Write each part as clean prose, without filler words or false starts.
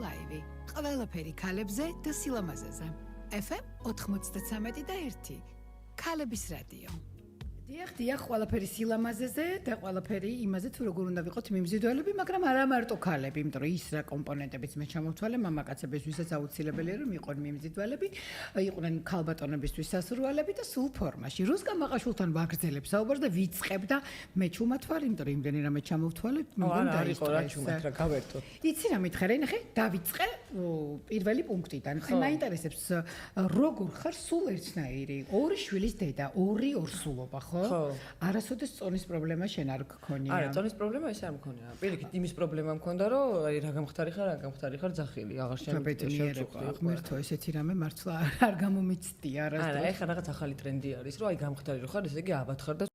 ლაივი. ყველაფერი ქალებზე და სილამაზეზე. FM 93.1 ქალების რადიო. დიახ, ყველაფერი სილამაზეზე და ყველაფერი იმაზე თუ როგორ უნდა ვიყოთ მიმზიდველები, მაგრამ არა მარტო ქალები, იმიტომ რომ ის რა კომპონენტებიც მე ჩამოვთვალე, მამაკაცებისთვისაც აუცილებელია რომ იყვნენ მიმზიდველები, იყვნენ ქალბატონებისთვის სასურველები და სულ ფორმაში. რუსკა მაყაშვილთან ვაგრძელებ საუბარს და ვიწყებ და მე ჩუმათვალ, იმიტომ რომ იმდენი რამე ჩამოვთვალე, მეგონდა ის რა ჩუმათ რა გავერთო. იცი რა მითხარი, ნახე, დავიწყე პირველი პუნქტიდან. ხე მაინტერესებს როგორ ხარ სულ ერთნაირი, ორი შვილის დედა, ორი ორსულობა, ხო? არასოდეს წონის პრობლემა შენ არ გქონია. არა, წონის პრობლემა ისე არ მქონია. პირიქით, იმის პრობლემა მქონდა, რომ აი რა გამختარი ხარ ძახილი, აღარ შემიძლია. ღმერთო, ესეთი რამე მართლა არ გამომიცდია არასდროს. არა, ეხლა რაღაც ახალი ტრენდი არის, რომ აი გამختარი რო ხარ, ესე იგი აბად ხარ და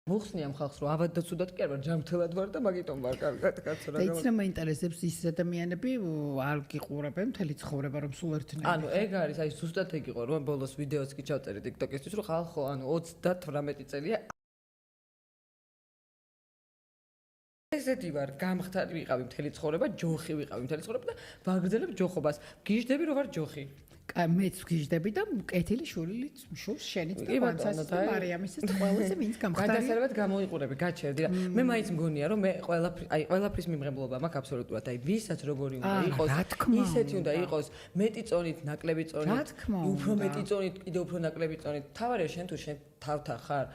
მოხსნიამ ხალხს, რომ აბად და ცუდად კი არ ვარ, ჯანმრთელად ვარ და მაგიტომ ვარ კარგად კაცო რა. და იცი რა მაინტერესებს ის ადამიანები არ გიყურებენ მთელი ცხოვრება რომ სულ ერთნაირი. ანუ ეგ არის, აი ზუსტად ეგ იყო, რომ ბოლოს ვიდეოც კი ჩავწერე TikTok-ისთვის, რომ ხალხო, ანუ 38 წელია ესეთი ვარ, გამختარი ვიყავი მთელი ცხოვრება, ჯოხი ვიყავი მთელი ცხოვრება და ვაგრძელებ ჯოხობას. გიჟდები რომ ვარ ჯოხი. მეც გიჟდები და კეთილი შულით შულს შენიც და ვანცას და მარიამისის და ყველაზე ვინც გამختარი. გადასარევად გამოიყურები, გაჩერდი რა. მე მაინც მგონია რომ მე ყველაფრის მიმღებლობა მაქვს აბსოლუტურად. აი ვისაც როგორი უნდა იყოს, ისეთი უნდა იყოს, მეტი წონით, ნაკლები წონით, უფრო მეტი წონით, კიდევ უფრო ნაკლები წონით. თავარია შენ თუ შენ თავთა ხარ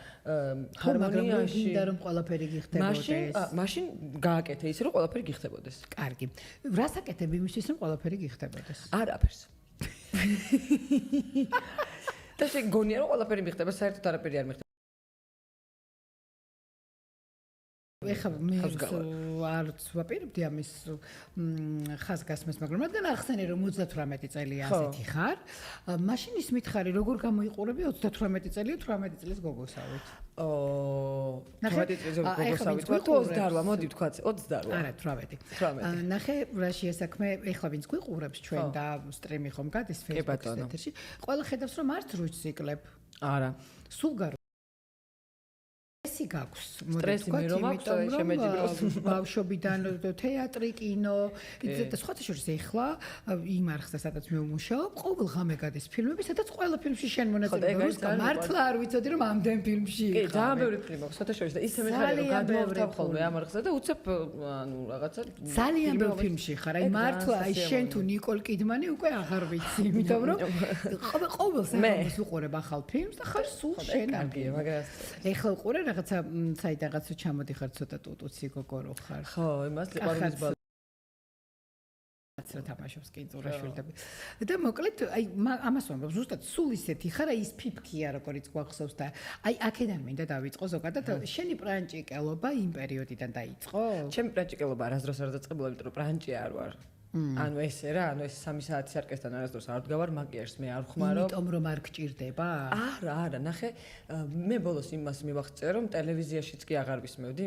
ჰარმონიაში. მინდა რომ ყველაფერი გიხდებოდეს. მაშინ გააკეთე ისე რომ ყველაფერი გიხდებოდეს. კარგი. რას აკეთებ იმისთვის რომ ყველაფერი გიხდებოდეს? არაფერს. და შეგონია რომ ყველაფერი მიხდება, საერთოდ არაფერი არ მიხდება. ეხლა მე არც ვაპირებდი ამის ხაზგასმას, მაგრამ რადგან ახსენე რომ 38 წელია ასეთი ხარ, მაშინ ის მითხარი როგორ გამოიყურები 38 წელია 18 წლის გოგოსავით. 18 წლის გოგოსავით ვარ, 28, მოდი ვთქვათ 28. არა, 18. ნახე, რა შეასაქმე, ეხლა ვინც გვიყურებს ჩვენ და სტრიმი ხომ გადის Facebook-ის ეთერში, ყველა ხედავს რომ არც რუჩს იკლებ. არა. სულ გარო სტრესი გაქვს. სტრესი მე რომ აქვს შემეჯიბროს. ბავშვობიდან თეატრი, კინო და სხვათა შორის ეხლა იმ არხზე სადაც მე ვმუშაობ, ყოველ ღამე გადის ფილმები, სადაც ყველა ფილმში შენ მონაწილეობა აქვს. მართლა არ ვიცოდი რომ ამდენ ფილმში იყო. კი, ძალიან ბევრი ფილმი აქვს სხვათა შორის და ისე მეხარია რომ გადმოვთავ ხოლმე ამ არხზე და უცებ ანუ რაღაცა ძალიან ბევრი ფილმში ხარ. აი მართლა აი შენ თუ ნიკოლ კიდმანი უკვე აღარ ვიცი, იმიტომ რომ ყოველ საღამოს უყურებ ახალ ფილმს და ხარ სულ შენ. კარგია, მაგრამ ეხლა უყურე რაღაცა საიდანღაც ჩამოდიხარ ცოტა ტუტუცი გოგო რო ხარ. ხო, იმას ლიყვარულის ბალ რა თამაშობს კინძურაშვილები. და მოკლედ აი ამას ვამბობ, ზუსტად სულ ისეთი ხარ, აი ის ფიფქია როგორიც გვახსოვს და აი აქედან მინდა დავიწყო ზოგადად შენი პრანჭიკელობა იმ პერიოდიდან დაიწყო? ჩემი პრანჭიკელობა არასდროს არ დაწყებულა, იმიტომ რომ პრანჭი არ ვარ. ანუ ესე რა, ანუ ეს 3 საათის არკესთან არასდროს არ ვდგავარ, მაკიაჟს მე არ ვხმარო. იმიტომ რომ არ გჭირდება? არა, ნახე, მე ბოლოს იმას მივახცე, რომ ტელევიზიაშიც კი აღარ ვისმევდი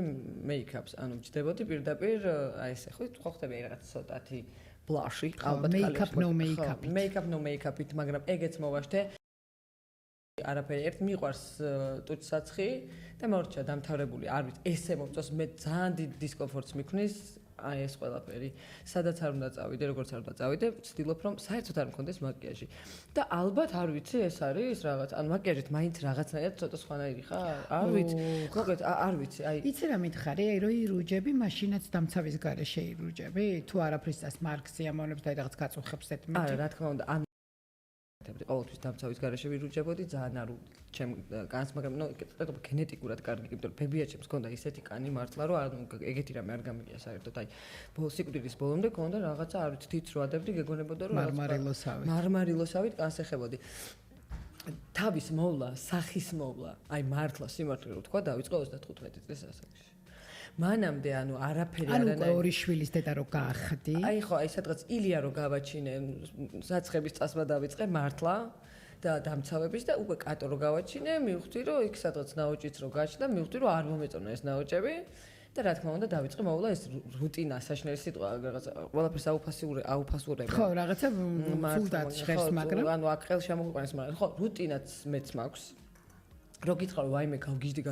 მეიქაპს, ანუ ვჯდებოდი პირდაპირ, აი ესე ხო ხდება რაღაც ცოტათი ბლაში, ალბათ კალებს. Make-up no make-up-ით, მაგრამ ეგეც მოვაშთე. არაფერი ერთ მიყვარს ტუჩსაცხი და მორჩა დამთავრებული, არ ვიცი, ესე მომწონს, მე ძალიან დიდ დისკომფორტს მიქმნის. აი ეს ყველაფერი, სადაც არ უნდა წავიდე, როგორც არ უნდა წავიდე, ვცდილობ რომ საერთოდ არ მქონდეს მაკიაჟი. და ალბათ არ ვიცი, ეს არის რაღაც, ანუ მაკიაჟით მაინც რაღაცნაირად ცოტა სხვანაირი ხარ? არ ვიცი. მოკლედ არ ვიცი, აი. იცი რა მითხარი, აი რო ირუჯები, მაშინაც დამცავის გარეშე ირუჯები, თუ არაფრის წას მარქსი ამოვნებს და რაღაც გაწუხებს ეთმეთი. არა, რა თქმა უნდა, ან ყოველთვის დამცავის გარეშე ვირუჯებოდი, ძალიან არ ჩემ კანს, მაგრამ ნუ ცოტა გენეტიკურად კარგი, იმიტომ რომ ბებიაჩემს ჰქონდა ისეთი კანი მართლა, რომ ეგეთი რამე არ გამიგია საერთოდ. აი, სიკვდილის ბოლომდე ჰქონდა რაღაცა, არ ვიცი, თიც რო ადევდი, გეგონებოდა რომ მარმარილოსავით კანს ეხებოდი. თავის მოვლა, სახის მოვლა, აი მართლა სიმართლე რო თქვა, დავიწყე 35 წლის ასაკში. მანამდე ანუ არაფერი არანაირი. ანუ ორი შვილის დედა რო გაახდი. აი ხო, აი სადღაც ილია რო გავაჩინე, საცხების წასვლა დავიწყე მართლა და დამცავების და უკვე კატო რო გავაჩინე, მივხვდი რომ იქ სადღაც ნაოჭიც რო გაჩნდა, მივხვდი რომ არ მომეწონა ეს ნაოჭები და რა თქმა უნდა დავიწყე მოვლა ეს რუტინა, საშნელი სიტყვა, რაღაცა ყველაფერს აუფასურება. ხო, რაღაცა სულდად ჟღერს, მაგრამ ანუ აქ ხელს შემოგვიყვანეს, მაგრამ ხო, რუტინაც მეც მაქვს. რო გითხრა ვაიმე გავგიჟდი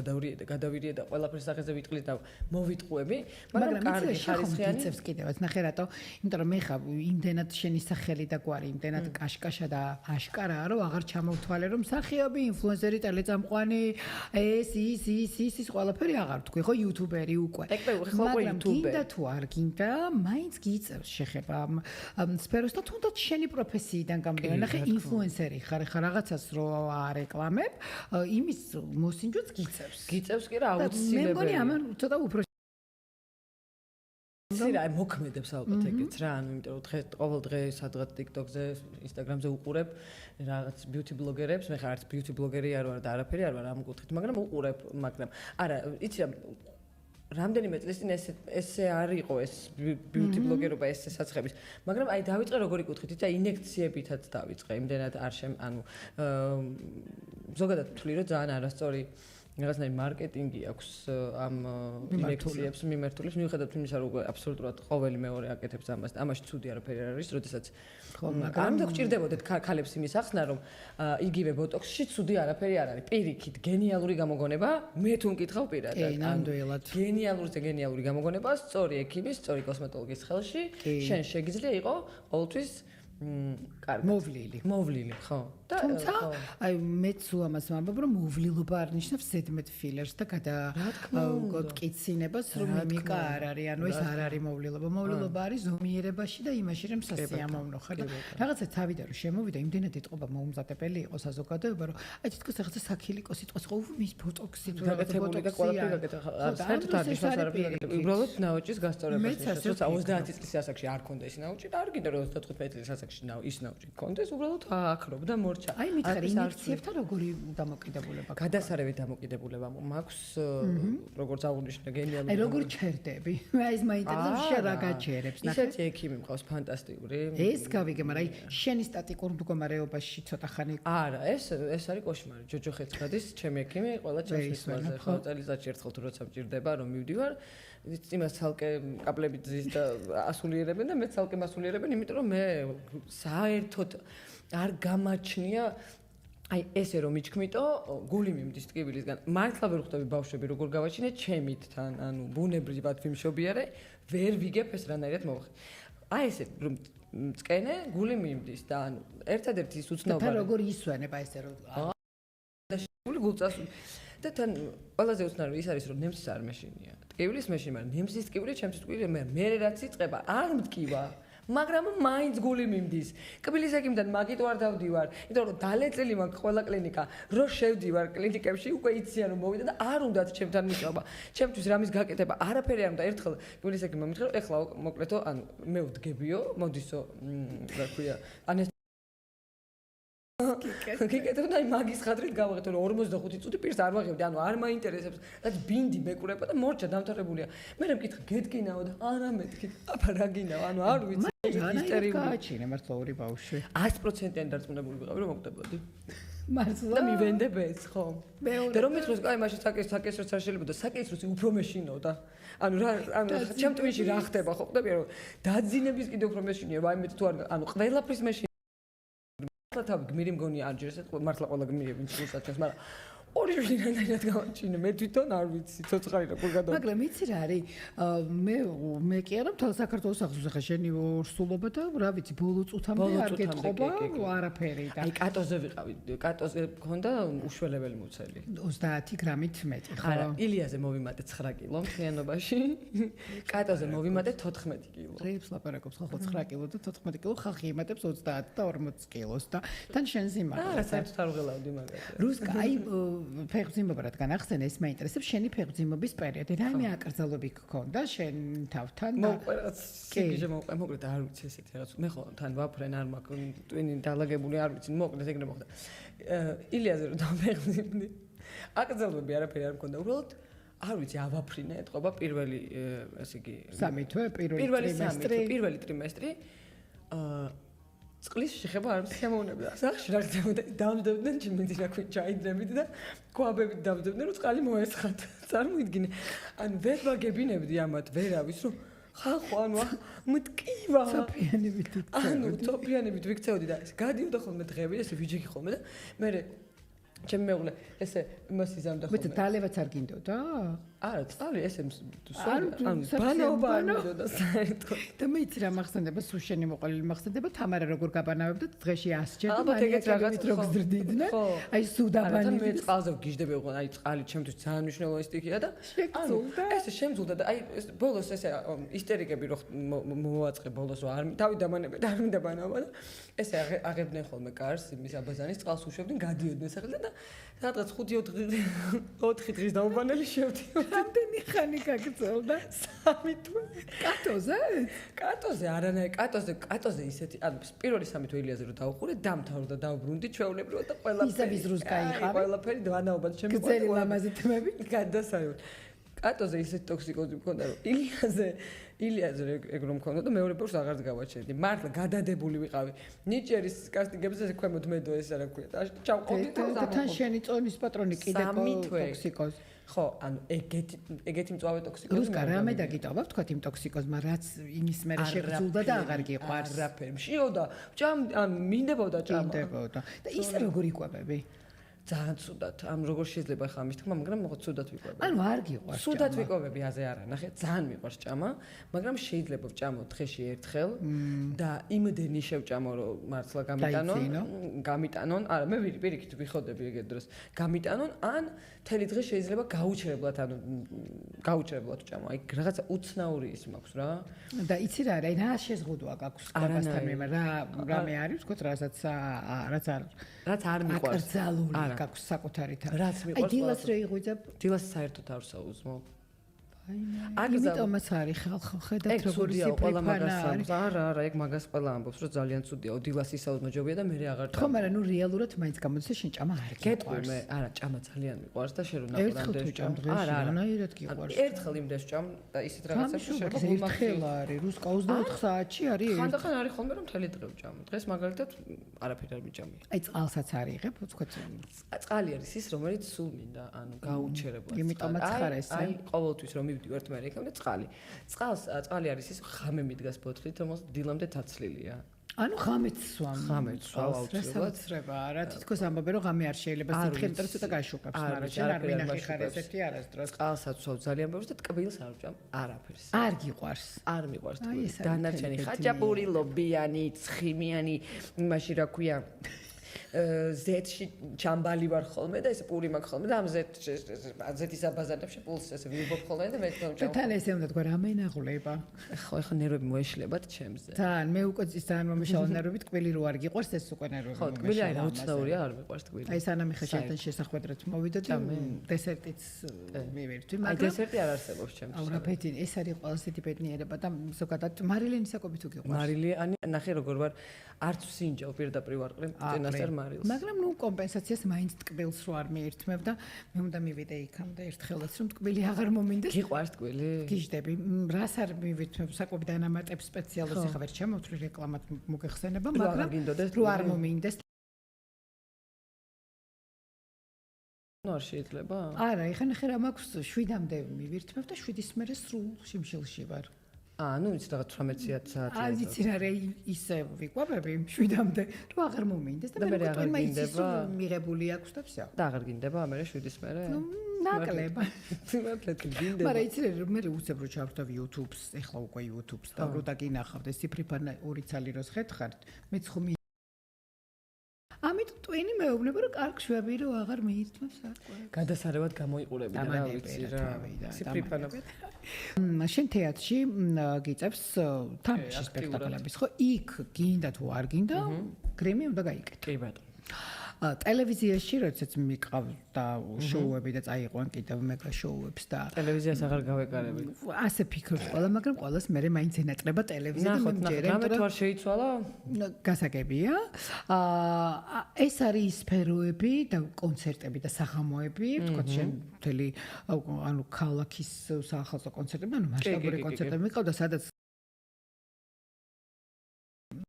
გადავირიე და ყველაფერს სახეზე ვიტყლი და მოვიტყუები, მაგრამ კარგი ხარისხიანი იცებს კიდევაც ნახე რატო, იმიტომ რომ მე ხა იმდენად შენი სახელი და გვარი იმდენად კაშკაშა და აშკარაა რომ აღარ ჩამოვთვალე რომ მსახიობი, ინფლუენსერი, ტელეწამყვანი, ის ყველაფერი აღარ თქვი, ხო იუთუბერი უკვე. მაგრამ გინდა თუ არ გინდა, მაინც გიწევს შეხება ამ სფეროს და თუნდაც შენი პროფესიიდან გამომდინარე, ნახე ინფლუენსერი ხარ რაღაცას რო არეკლამებ, იმის მოსინჯვაც გიწევს. გიწევს კი რა აუცილებელი. მე მგონი ამან ცოტა უფრო სირა მოქმედებს ალბათ ეგეც რა, ანუ იმიტომ რომ ყოველ დღე სადღაც TikTok-ზე, Instagram-ზე უყურებ რაღაც beauty blogger-ებს, მე ხარ არც beauty blogger-ი არ ვარ და არაფერი არ ვარ ამ კუთხით, მაგრამ უყურებ, მაგრამ არა, იცი რა რამდენიმე წლის წინ ესე არ იყო ეს beauty blogger-ობა ესე საცხების, მაგრამ აი დავიწყე როგორი კუთხით, იცი ინექციებითაც დავიწყე, იმდენად არ ანუ ზოგადად ვთვლი რომ ძალიან არასწორი რაღაცნაირი მარკეტინგი აქვს ამ ინექციებს მიმართულებს, მიუხედავად იმისა, რომ აბსოლუტურად ყოველი მეორე აკეთებს ამას, ამაში ცუდი არაფერი არ არის, როდესაც მაგრამ და გჭირდებოდეთ ქალებს იმის ახსნა, რომ იგივე ბოტოქსში ცუდი არაფერი არ არის. პირიქით, გენიალური გამოგონება, მე თუ მკითხავ პირადად. ნამდვილად. გენიალური გამოგონება, სწორი ექიმის, სწორი კოსმეტოლოგის ხელში, შენ შეგიძლია იყო ყოველთვის კარგი მოვლილი ხო და თუმცა აი მეც უამას ვამბობ რომ მოვლილობა არ ნიშნავს ზედმეტ ფილერს და გადაკიცინებას რომ იმიკა არ არის ანუ ეს არ არის მოვლილობა არის ზომიერებაში და იმაში რომ სასიამოვნო ხარ და რაღაცა თავიდან რომ შემოვიდა იმდენად ეთყობა მოუმზადებელი იყო საზოგადოება რომ აი თითქოს რაღაცა საქილიკო სიტყვას ხო მის ბოტოქსი თუ რაღაცა ბოტოქსი საერთოდ არ ნიშნავს არაფერი უბრალოდ ნაოჭის გასწორებაში თორსა 30 წლის ასაკში არ ქონდა ეს ნაოჭი და არ გინდა რომ 35 წლის ასაკში ის ნაოჭი ქონდეს უბრალოდ აკრობ და მორჩა აი მითხარი ინექციებთან როგორი დამოკიდებულება გაქვს? გადასარევი დამოკიდებულება მაქვს როგორც აღნიშნე გენიალური. აი როგორ ჩერდები? აი ეს მაინტერესებს შენ რა გაჩერებს ნახე? ისეთი ექიმი მყავს ფანტასტიკური. ეს გავიგე, მაგრამ აი შენი სტატიკურ მდგომარეობაში ცოტა ხანი არა, ეს არის კოშმარი. ჯოჯოხეთს გადის ჩემი ექიმი, ყველა ჩემს მასზე ხო წელიწადში ერთხელ თუ როცა მჭირდება რომ მივდივარ იმას ცალკე კაპლებით ზის და ასულიერებენ და მე ცალკე მასულიერებენ, იმიტომ რომ მე საერთოდ არ გამაჩნია აი ესე რომ მიჩქმიტო გული მიმდის ტკივილისგან მართლა ვერ ხვდები ბავშვები როგორ გავაჩინე ჩემით თან ანუ ბუნებრივად ვიმშობიარე ვერ ვიგებ ეს რანაირად მოვხი აი ესე რომ წკენე გული მიმდის და ანუ ერთადერთი ის უცნაური და როგორ ისვენება ესე რომ და გული გულწასული და თან ყველაზე უცნაური ის არის რომ ნემსის არ მეშინია ტკივილის მეშინია მაგრამ ნემსის ტკივილი ჩემთვის ტკივილი მე რაც იწყება არ მткиვა მაგრამ მაინც გული მიმდის. კბილის ექიმთან მაგით ვარ დავდივარ. იმიტომ რომ დალეწილი მაქვს ყველა კლინიკა. რო შევდივარ კლინიკებში უკვე იციან რომ მოვიდა და არ უნდათ ჩემთან მიწობა. ჩემთვის რამის გაკეთება არაფერი არ უნდა. ერთხელ კბილის ექიმმა მითხრა, ეხლა მოკლედო, ანუ მე ვდგებიო, მოდისო, რა ქვია, გიკეთებ და მაგის ხადრით გავაღეთ რომ 45 წუთი პირს არ ვაღებდი, ანუ არ მაინტერესებს, რაც ბინდი მეკურება და მორჩა დამთავრებულია. მე მეკითხა, გედგინაო და არა მეთქი. აბა რა გინაო, ანუ არ ვიცი. ისტერიული გააჩინე მართლა ორი ბავშვი. 100%-იან დარწმუნებული ვიყავი რომ მოგდებოდი. მართლა და მივენდებს ხო? და რომ მითხოს, აი მაშინ საკესროც არ შეიძლება და საკესროც უფრო მეშინოდა. ანუ ჩემ ტვინში რა ხდება ხო? ხვდები რომ დაძინების კიდე უფრო მეშინია, ვაიმე თუ არ ანუ ყველაფრის მეშინია. მართლა თავი გმირი მგონი არ ჯერს მართლა ყველა გმირი ვინც უსაც მაგრამ ორი ჟინანად გავაჩინე მე თვითონ არ ვიცი ცოცხალი როგორ გადავ მაგრამ იცი რა არის მე კი არა მთელ საქართველოს ახსოვს ახლა შენი ორსულობა და რა ვიცი ბოლო წუთამდე არ გეტყობა არაფერი და აი კატოზე ვიყავი კატოზე მქონდა უშველებელი მუცელი 30 გრამით მეტი ხო არა ილიაზე მოვიმატე 9 კილო მთლიანობაში კატოზე მოვიმატე 14 კილო რეებს ლაპარაკობს ხო 9 კილო და 14 კილო ხალხი იმატებს 30 და 40 კილოს და თან შენ ზიმარხე არა საერთოდ არ ვღელავდი მაგაზე რუსკა აი ფეხბზიმობა რადგან ახსენე ეს მაინტერესებს შენი ფეხბზიმობის პერიოდი რაიმე აკრძალვები გქონდა შენ თავთან და მოყერაც სიგიჟე მოყერეთ არ ვიცი ესეთი რაღაც მე ხო თან ვაფრენ არ მაქვს ტვინი დაალაგებული არ ვიცი მოკლედ ეგრე მოხდა ილიაზე რომ დავფეხბზიმდი აკრძალვები არაფერი არ მქონდა უბრალოდ არ ვიცი ავაფრინე ეთყობა პირველი ესე იგი სამი თვე პირველი ტრიმესტრი წყლის შეხება არ შემოვნებდა. სახში რა ხდებოდა? დამდებდნენ ჩემი რა ქვია ჩაიძებდი და ქვაბებით დამდებდნენ რომ წყალი მოესხათ. წარმოიდგინე. ანუ ვერ ვაგებინებდი ამათ ვერავის რომ ხალხო ანუ მткиვა. სოფიანებით ვიქცეოდი და ეს გადიოდა ხოლმე დღეები ესე ვიჯექი ხოლმე და მე ჩემი მეუღლე ესე იმას იზამდა მე დალევაც არ გინდოდა? არა, წყალი ესე ანუ ბანაობა არ მინდოდა საერთოდ. და მე იცი რა მახსენდება, სუშენი მოყოლილი მახსენდება, თამარა როგორ გაბანავებდა დღეში 100 ჯერ. ალბათ ეგეც რაღაც რო გზრდიდნენ. აი სუდაბანი. მე წყალზე ვგიჟდები ვიყო, აი წყალი ჩემთვის ძალიან მნიშვნელოვანი სტიქია და ესე შემძულდა და აი ბოლოს ესე ისტერიკები რო მოვაწყე ბოლოს არ თავი დამანებე და არ მინდა ბანაობა და ესე აღებდნენ ხოლმე კარს იმის აბაზანის წყალს უშვებდნენ, გადიოდნენ სახელიდან და სადღაც 5-4 დღის დაუბანელი შევდიოდი. რამდენი ხანი გაგრძელდა? 3 თვე. კატოზე? კატოზე, არანაირი კატოზე ისეთი, ანუ პირველი 3 თვე ილიაზე რო დავუყურე, დამთავრდა დავბრუნდი ჩვეულებრივად და ყველაფერი. ისა ვიზრუს გაიყავი? ყველაფერი დანაობად ჩემი გრძელი ლამაზი თმები? გადასაევ. კატოზე ისეთი ტოქსიკოზი მქონდა, რომ ილიაზე ეგ რომ მქონდა და მეორე პორს აღარ გავაჩერდი. მართლა გადადებული ვიყავი. ნიჭერის კასტინგებზე ქვემოთ მედო ეს არა ქვია. და ჩავყავდი და თან შენი წონის პატრონი კიდე ტოქსიკოზ. ხო, ანუ ეგეთი მწვავე ტოქსიკოზი. რუსკა რამე დაგიტოვა თქვა იმ ტოქსიკოზმა, რაც იმის მერე შეგრძულდა და აღარ გიყვარს. არაფერი. მშიოდა, ანუ მინდებოდა ჭამა. მინდებოდა. და ისე როგორ იყვებები? ძალიან ცუდად. ამ როგორ შეიძლება ხა ამის თქმა, მაგრამ მოხ ცუდად ვიყვები. ანუ არ გიყვარს. ცუდად ვიყვები, აზე არა, ნახე, ძალიან მიყვარს ჭამა, მაგრამ შეიძლება ვჭამო დღეში ერთხელ და იმდენი შევჭამო, რომ მართლა გამიტანონ, არა, მე პირიქით ვიხოდები ეგეთ დროს. გამიტანონ, ან მთელი დღე შეიძლება გაუჩერებლად, ანუ გაუჩერებლად ვჭამო. აი რაღაცა უცნაური ის მაქვს რა. და იცი რა, აი რა შეზღუდვა გაქვს კვებასთან მე, რამე არის, ვთქვათ, რაც არ მიყვარს. აკრძალული გაქვს საკუთარი თან. რაც მიყვარს. აი დილას რო იღვიძებ? დილას საერთოდ არ ვსაუზმო. იმიტომაც არის ხალხო, ხედავთ როგორი სიფრიფანა არის. არა, ეგ მაგას ყველა ამბობს, რომ ძალიან ცუდია. დილას ისაუზმო ჯობია და მე აღარ ხო, მაგრამ ნუ რეალურად მაინც გამოდის შენ ჭამა არ გიყვარს. მე არა, ჭამა ძალიან მიყვარს და შენ რო ნახო რამდენი ჭამ დღეში, რანაირად გიყვარს. ერთხელ იმდეს ჭამ და ისეთ რაღაცებს შეიძლება ერთხელ არის, რუსკა 24 საათში არის. ხანდახან არის ხოლმე რომ მთელი დღე ვჭამ. დღეს მაგალითად არაფერი არ მიჭამია. აი წყალსაც არ იღებ, ვთქვათ. წყალი არის ის, რომელიც სულ მინდა, ანუ გაუჩერებლად. იმიტომაც ხარ ესე. აი ყოველთვის რომ მივდივართ მე იქამდე წყალი არის ის ხამე მიდგას ბოთლით, რომელსაც დილამდე თაცლილია. ანუ ღამეც სვამ. ღამეც სვამ აუცილებლად. რა თითქოს ამბობენ რომ ღამე არ შეიძლება სითხე, იმიტომ რომ ცოტა გაშუქებს, მაგრამ შენ არ მინახი ხარ ესეთი არასდროს. წყალსაც სვავ ძალიან ბევრს და ტკბილს არ ვჭამ არაფერს. არ გიყვარს. არ მიყვარს ტკბილი. დანარჩენი ხაჭაპური, ლობიანი, ცხიმიანი, იმაში რა ქვია ზეთში ჩამბალი ვარ ხოლმე და ეს პური მაქვს ხოლმე და ამ ზეთის აბაზანებში პულს ესე ვიბობ ხოლმე და მე თვითონ თან ესე უნდა თქვა რა მენაღვლება. ხო, ეხა ნერვები მოეშლებათ ჩემზე. თან მე უკვე ძალიან მომიშალა ნერვები, ტკბილი რო არ გიყვარს ეს უკვე ნერვები. ხო, ტკბილი აი რა უცნაურია, არ მიყვარს ტკბილი. აი სანამ ეხა შეთან შესახვედრად მოვიდოდი, დესერტიც მივირთვი, მაგრამ აი დესერტი არ არსებობს ჩემთვის. აუ რა პეტინი, ეს არის ყველაზე ბედნიერება და ზოგადად მარილენის საკობი თუ გიყვარს. მარილიანი, ნახე როგორ ვარ, არც ვსინჯავ პირდაპირ ვარყრე წინასწარ მარილს. მაგრამ ნუ კომპენსაციას მაინც ტკბილს რო არ მიირთმევ და მე უნდა მივიდე იქამდე ერთხელაც რომ ტკბილი აღარ მომინდეს. გიყვარს ტკბილი? გიждები. რას არ მივირთმევ საკობი დანამატებს სპეციალურს ახლა ვერ ჩემოვთვლი რეკლამად მოგეხსენება, მაგრამ რო არ მომინდეს. ნუ არ შეიძლება? არა, ეხლა ნახე რა მაქვს 7-მდე მივირთმევ და 7-ის მერე სრულ შიმშილში ვარ. ნუ იცი რაღაც 18 საათი. აი ვიცი რა ისე ვიყვებები 7-მდე, რომ აღარ მომინდეს და მე თქვენ მაიცის მიღებული აქვს და всё. და აღარ გინდება მე 7-ის მერე? ნუ ნაკლება. მართლა გინდება. მაგრამ იცი მე უცებ რო ჩავხდავ YouTube-ს, ეხლა უკვე YouTube-ს და რო დაგინახავ და სიფრიფანა ორი ცალი როს ხეთხართ, მეც ხომ ამით ტვინი მეუბნება რომ კარგ შვები რომ აღარ მიირთმევს საკვე. გადასარევად გამოიყურები და რა ვიცი რა. სიფრიფანა. შენ თეატრში გიწევს თამაში სპექტაკლების, ხო? იქ გინდა თუ არ გინდა, გრემი უნდა გაიკეთო. კი ბატონო. ტელევიზიაში როდესაც მიყავდა შოუები და წაიყვან კიდევ მეგა შოუებს და ტელევიზიას აღარ გავეკარები. ასე ფიქრობს ყველა, მაგრამ ყველას მე მაინც ენატრება ტელევიზია და მჯერა, იმიტომ რომ შეიცვალა? გასაგებია. ეს არის სფეროები და კონცერტები და საღამოები, ვთქვათ შენ მთელი ანუ ქალაქის საახალწლო კონცერტები, ანუ მასშტაბური კონცერტები მიყავდა, სადაც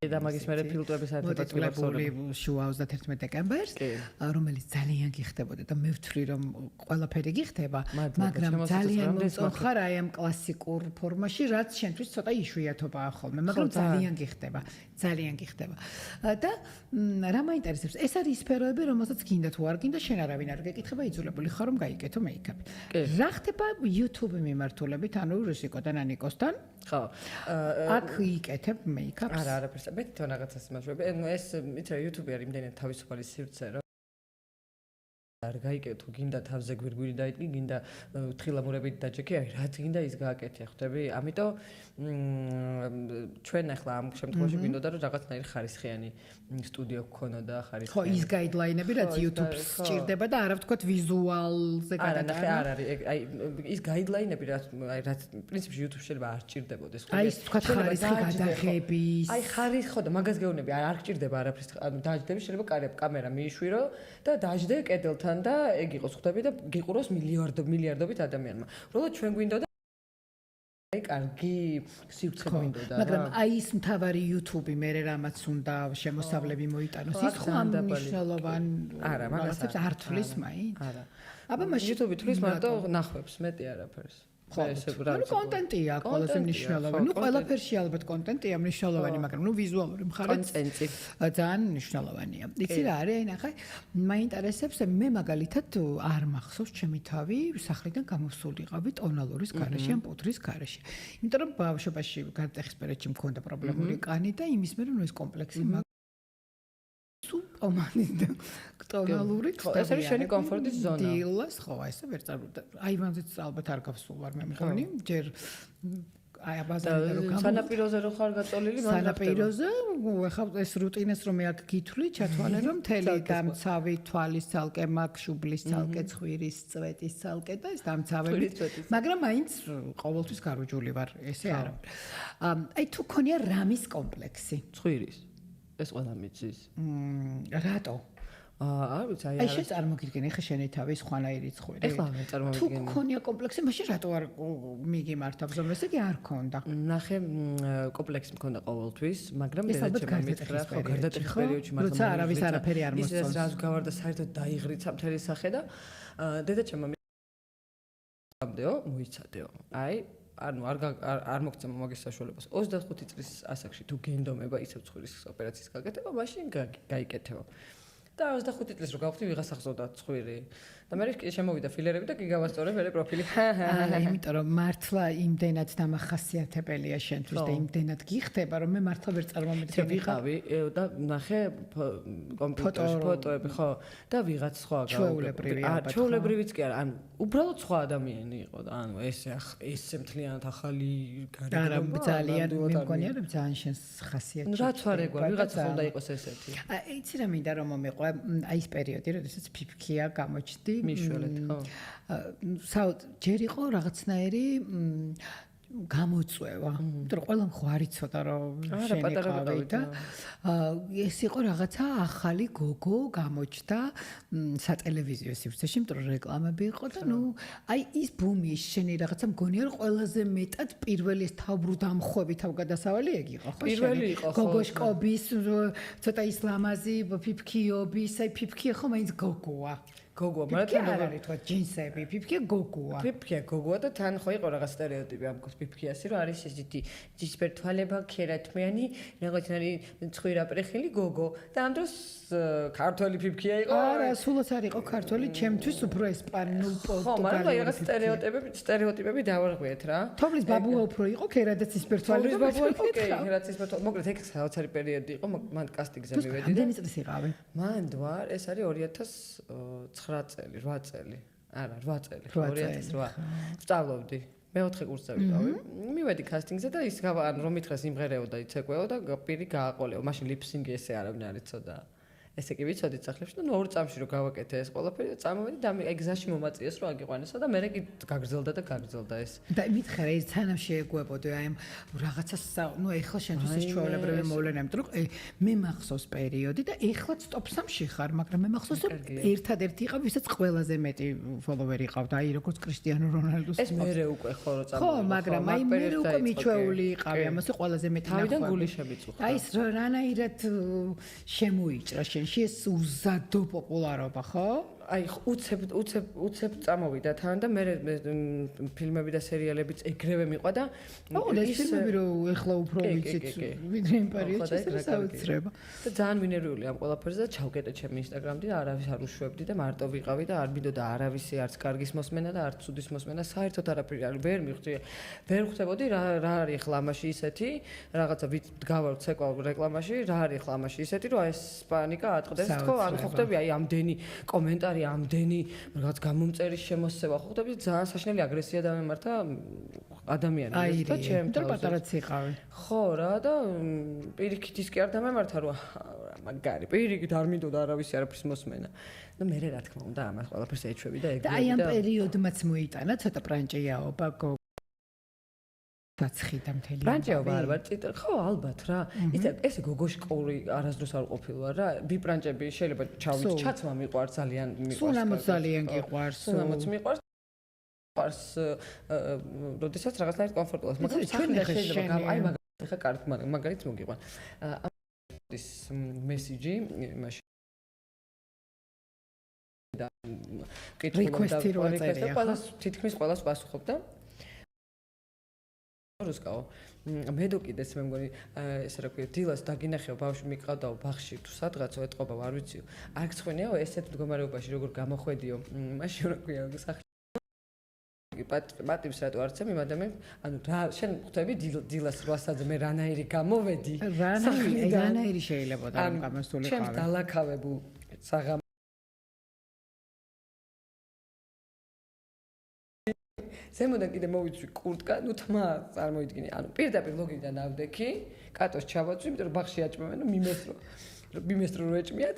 და მაგის მერე ფილტრების საერთოდ მოტივებული შუა 31 დეკემბერს, რომელიც ძალიან გიხდებოდა და მე ვთვლი რომ ყველაფერი გიხდება, მაგრამ ძალიან მომწონხარ აი ამ კლასიკურ ფორმაში, რაც შენთვის ცოტა იშვიათობაა ხოლმე, მაგრამ ძალიან გიხდება. და რა მაინტერესებს? ეს არის სფეროები, რომელსაც გინდა თუ არ გინდა, შენ არავინ არ გეკითხება, იძულებული ხარ რომ გაიკეთო მეიკაპი. რა ხდება YouTube მიმართულებით, ანუ რუსიკოდან ანიკოსთან? ხო. აქ იკეთებ მეიკაპს? არა, არაფერს. მე თვითონ რაღაცას იმაშვები. ეს იცი YouTube არის იმდენად თავისუფალი სივრცე, რომ არ გაიკეთო, გინდა თავზე გვირგვინი დაიწყი, გინდა თხილამურებით დაჯექი, აი რაც გინდა ის გააკეთე, ხვდები? ამიტომ ჩვენ ახლა ამ შემთხვევაში გვინდოდა რომ რაღაცნაირი ხარისხიანი სტუდიო გქონოდა, ხარისხიანი. ხო, ის გაიდლაინები, რაც YouTube-ს სჭირდება და არა ვთქვათ ვიზუალზე გადატანა. არა, არის, აი ის გაიდლაინები, რაც პრინციპში YouTube შეიძლება არ სჭირდებოდეს, ხო. აი ის ვთქვათ ხარისხი გადაღების. აი ხარისხი ხო და მაგას გეუბნები, არ გჭირდება არაფრის, ანუ დაждდები, შეიძლება კამერა მიიშვირო და დაждდე კედელთან და ეგ იყოს, ხვდები და გიყუროს მილიარდობით ადამიანმა. უბრალოდ ჩვენ გვინდოდა აი კარგი სივრცე გვინდოდა რა. მაგრამ აი ის მთავარი YouTube-ი მე რამაც უნდა შემოსავლები მოიტანოს, ის ხო ამ მნიშვნელოვან რაღაცებს არ თვლის მაინც? არა. აბა მაშინ YouTube-ი თვლის მარტო ნახვებს, მეტი არაფერს. ხო, ანუ კონტენტია ყველაზე მნიშვნელოვანი. ნუ ყველაფერში ალბათ კონტენტია მნიშვნელოვანი, მაგრამ ნუ ვიზუალური მხარეც ძალიან მნიშვნელოვანია. იცი რა არის? აი ნახე, მაინტერესებს, მე მაგალითად არ მახსოვს ჩემი თავი სახლიდან გამოსულიყავი ტონალურის გარეშე ან პუდრის გარეშე. იმიტომ რომ ბავშვობაში გარდაიხის პერიოდში მქონდა პრობლემური კანი და იმის მერე ნუ ეს კომპლექსი პომადი და ტონალური ეს არის შენი კომფორტის ზონა. დილას ხო, ესე ვერ წარუდა. აივანზეც ალბათ არ გავსულ ვარ მე მგონი, ჯერ აი აბაზარიდან რო გამო. სანაპიროზე რო ხარ გაწოლილი, მაგ სანაპიროზე, ეხლა ეს რუტინას რომ მე აქ გითვლი, ჩათვალე რომ მთელი დამცავი თვალის ცალკე მაქვს, შუბლის ცალკე, ცხვირის წვეტის ცალკე და ეს დამცავები. მაგრამ მაინც ყოველთვის გარუჯული ვარ, ესე არა. აი თუ ქონია რამის კომპლექსი. ცხვირის. ეს ყველა მიცის. რატო? არ ვიცი, აი შენ წარმოგიდგენ, ეხა შენი თავი სხვანაირი ცხვირი. ეხლა მე წარმოვიდგენ. თუ ქონია კომპლექსი, მაშინ რატო არ მიგიმართა ბზომას? ესე კი არ ქონდა. ნახე, კომპლექსი მქონდა ყოველთვის, მაგრამ დედაჩემმა მითხრა, ხო, გარდატეხის პერიოდში მართლა როცა არავის არაფერი არ მოსწონს. ის რაც გავარდა საერთოდ დაიღრიცა მთელი სახე და დედაჩემმა მითხრა, მოიცადეო. აი ანუ არ მოგწევ მაგის საშუალებას 25 წლის ასაკში თუ გენდომება ისევ ცხვირის ოპერაციის გაკეთება, მაშინ გაიკეთება. და 25 წლის რო გავხდი ვიღას ახსოვდა ცხვირი. და მე შემოვიდა ფილერები და კი გავასწორე მე პროფილი. იმიტომ რომ მართლა იმდენად დამახასიათებელია შენთვის და იმდენად გიხდება რომ მე მართლა ვერ წარმომედგენ ვიყავი და ნახე კომპიუტერში ფოტოები ხო და ვიღაც სხვა ჩვეულებრივიც კი არა, ანუ უბრალოდ სხვა ადამიანი იყო და ანუ ესე მთლიანად ახალი გარემო ძალიან მე მგონია რომ ძალიან შენს ხასიათში. რაც არ ეგვა ვიღაც უნდა იყოს ესეთი. იცი რა მინდა რომ მომიყვა აი ეს პერიოდი როდესაც ფიფქია გამოჩდი მიშველეთ ხო. ჯერ იყო რაღაცნაირი გამოწვევა. იმიტომ რომ ყველამ ხო არ იცოდა რომ შენიყავი და ეს იყო რაღაცა ახალი გოგო გამოჩნდა სატელევიზიო სივრცეში, იმიტომ რომ რეკლამები იყო და ნუ აი ის ბუმი შენი რაღაცა მგონია რომ ყველაზე მეტად პირველი ეს თავბრუდამხვევი თავგადასავალი ეგ იყო ხო? პირველი იყო ხო. გოგოშკობის ცოტა ისლამაზი ფიფქიობის, აი ფიფქია ხო მაინც გოგოა. გოგოა, მაგრამ არ არის თქვა ჯინსები, ფიფქია გოგოა. ფიფქია გოგოა და თან ხო იყო რაღაც სტერეოტიპი ამ ფიფქიასი, რომ არის ეს ძისფერ თვალება, ქერათმიანი, რაღაცნაირი ცხვირაპრეხილი გოგო და ამ დროს ქართველი ფიფქია იყო. არა, სულაც არ იყო ქართველი, ჩემთვის უფრო ესპანურ პორტუგალიურ. ხო, მაგრამ რაღაც სტერეოტიპები დავარღვიეთ რა. თოვლის ბაბუა უფრო იყო, ქერადა ცისფერ თვალება. თოვლის ბაბუა იყო, კი, ქერადა ცისფერ თვალება. მოკლედ ეგ საოცარი პერიოდი იყო, მან კასტინგზე მივედი და რამდენი წლის იყავი? მან ვარ, ეს არის 2009 წელი, 8 წელი. არა, 8 წელი, 2008. ვსწავლობდი. მეოთხე კურსზე ვიყავი. მივედი კასტინგზე და ის ანუ რომ მითხრა სიმღერეო და იცეკვეო და პირი გააყოლეო. მაშინ ლიფსინგი ესე არავინ არ იცოდა. ესე იგი ვიცოდით სახლებში და 2 წამში რო გავაკეთე ეს ყველაფერი და წამოვედი და აი გზაში მომაწიეს რომ აგიყვანესო და მე კი გაგრძელდა ეს. და მითხრა ეს თანამ შეეგუებოდი აი ამ რაღაცას ნუ ეხლა შენთვის ეს ჩვეულებრივი მოვლენა იმიტომ რომ მე მახსოვს პერიოდი და ეხლა სტოპ-სამში ხარ მაგრამ მე მახსოვს რომ ერთადერთი იყავ ვისაც ყველაზე მეტი ფოლოვერი ყავდა აი როგორც კრისტიანო რონალდოს ეს მე უკვე ხო რო წამოვედი ხო მაგრამ აი მე უკვე მიჩვეული იყავი ამასე ყველაზე მეტი თავიდან გულიშები წუხდა აი ეს რანაირად შემოიჭრა შენში ეს უზადო პოპულარობა ხო აი უცებ წამოვიდა თან და მე ფილმები და სერიალებიც ეგრევე მიყვა და ეს ფილმები რო ეხლა უფრო ვიცით ვიდრე იმ პერიოდში ეს საოცრება და ძალიან მინერვიული ამ ყველაფერზე და ჩავკეტე ჩემი ინსტაგრამი და არავის არ უშვებდი და მარტო ვიყავი და არ მინდოდა არავისი არც კარგის მოსმენა და არც ცუდის მოსმენა საერთოდ არაფერი არ ვერ ხვდებოდი რა არის ახლა ამაში ისეთი რაღაცა გავარ ცეკვავ რეკლამაში რა არის ახლა ამაში ისეთი რომ ეს პანიკა ატყდეს თქო ან ხვდები აი ამდენი კომენტარი ამდენი რაღაც გამომწერის შემოსევა ხვდები ძალიან საშინელი აგრესია დამემართა ადამიანებს და ჩემ და პატარაც იყავი ხო რა და პირიქით ის კი არ დამემართა რომ მაგარი პირიქით არ მინდოდა არავისი არაფრის მოსმენა და მე რა თქმა უნდა ამას ყველაფერს ეჩვევი და ეგრევე და აი ამ პერიოდმაც მოიტანა ცოტა პრანჭეაობა დაცხიდა მთელი პრანჭეობა არ ვარ წიტ ხო ალბათ რა ესე გოგოშკოვი არასდროს არ ყოფილვარ რა ბიპრანჭები შეიძლება ჩავით ჩაცმა მიყვარს ძალიან მიყვარს ძალიან გიყვარს სულამოც მიყვარს როდესაც რაღაცნაირად კომფორტულად მაგრამ ჩვენ შეიძლება აი მაგალითად ხა კარგ მაგალითად მოგიყვან ის მესიჯი მაშინ და რიკვესტი რო აწერია ყველას თითქმის ყველას პასუხობ და რუსკაო მე დოკიდეს მე მგონი ესე რა ქვია დილას დაგინახეო ბავშვი მიყავდაო ბაღში თუ სადღაცო ეთყობა არ ვიციო არ გცხვენიაო ესეთ მდგომარეობაში როგორ გამოხვედიო მაშინ რა ქვია სახში პატივს რატო არცემ იმ ადამიანს ანუ რა შენ ხვდები დილას 8-ზე მე რანაირი გამოვედი რანაირი შეიძლება და ამ გამოსულიყავი ჩემს დალაქავებულ საღამ ზემოდან კიდე მოვიცვი კურტკა, ნუ თმა წარმოიდგინე. ანუ პირდაპირ ლოგინიდან ავდექი, კატოს ჩავაწვი, იმიტომ რომ ბაღში აჭმევენ, მიმესტრო რო ეჭმიათ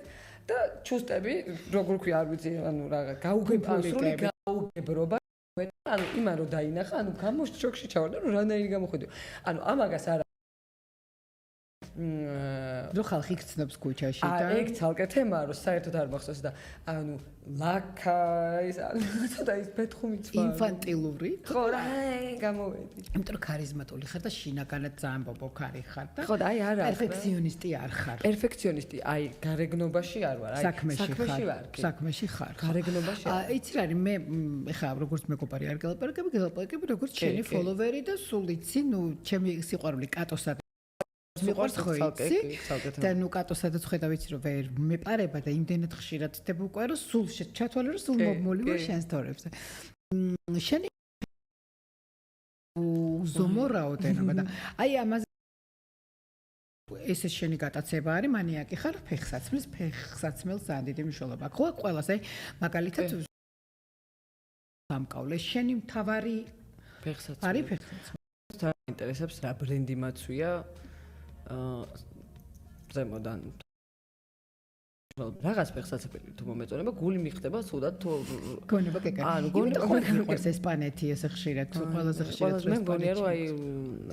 და ჩუსტები, როგორ ქვია, არ ვიცი, ანუ რაღა გაუგებრობა, ანუ იმან რო დაინახა, ანუ გამოსჩოქში ჩავარდა, რომ რანაირი გამოხედიო. ანუ ამაგას არა რო ხალხი გწნობს ქუჩაში და ეგ ცალკე თემაა რომ საერთოდ არ მახსოვს და ანუ ლაკა ის ცოტა ის პეთხუმიც ვარ ინფანტილური ხო რა გამოვედი იმიტომ რომ ქარიზმატული ხარ და შინაგანად ძალიან ბობოქარი ხარ და ხო და აი არა პერფექციონისტი არ ხარ პერფექციონისტი აი გარეგნობაში არ ვარ აი საქმეში ხარ გარეგნობაში იცი რა არის მე ეხლა როგორც მეგობარი არ გელაპარაკები როგორც ჩემი ფოლოვერი და სულ იცი ნუ ჩემი სიყვარული კატოსა მიყვარს ხო იცი და ნუ კატოსაც ხედავ ვიცი რომ ვერ მეპარება და იმდენად ხშირად ხდება უკვე რომ სულ ჩათვალე რომ სულ მომოლივარ შენს თორებზე შენი ზომო რაოდენობა და აი ამაზე ეს შენი გატაცება არის მანიაკი ხარ ფეხსაცმელს ძალიან დიდი მნიშვნელობა ხო ყველას აი მაგალითად სამკავლე შენი მთავარი ფეხსაცმელი არის ფეხსაცმელი თან ინტერესებს რა ბრენდი მაცვია ზემოდან რაღაც ფეხსაცმელი თუ მომეწონება გული მიხდება სულად თუ გონება კეკა გონება ხოხოს ესპანეთი ესე ხშირად თუ ყველაზე ხშირად მე მგონია რომ აი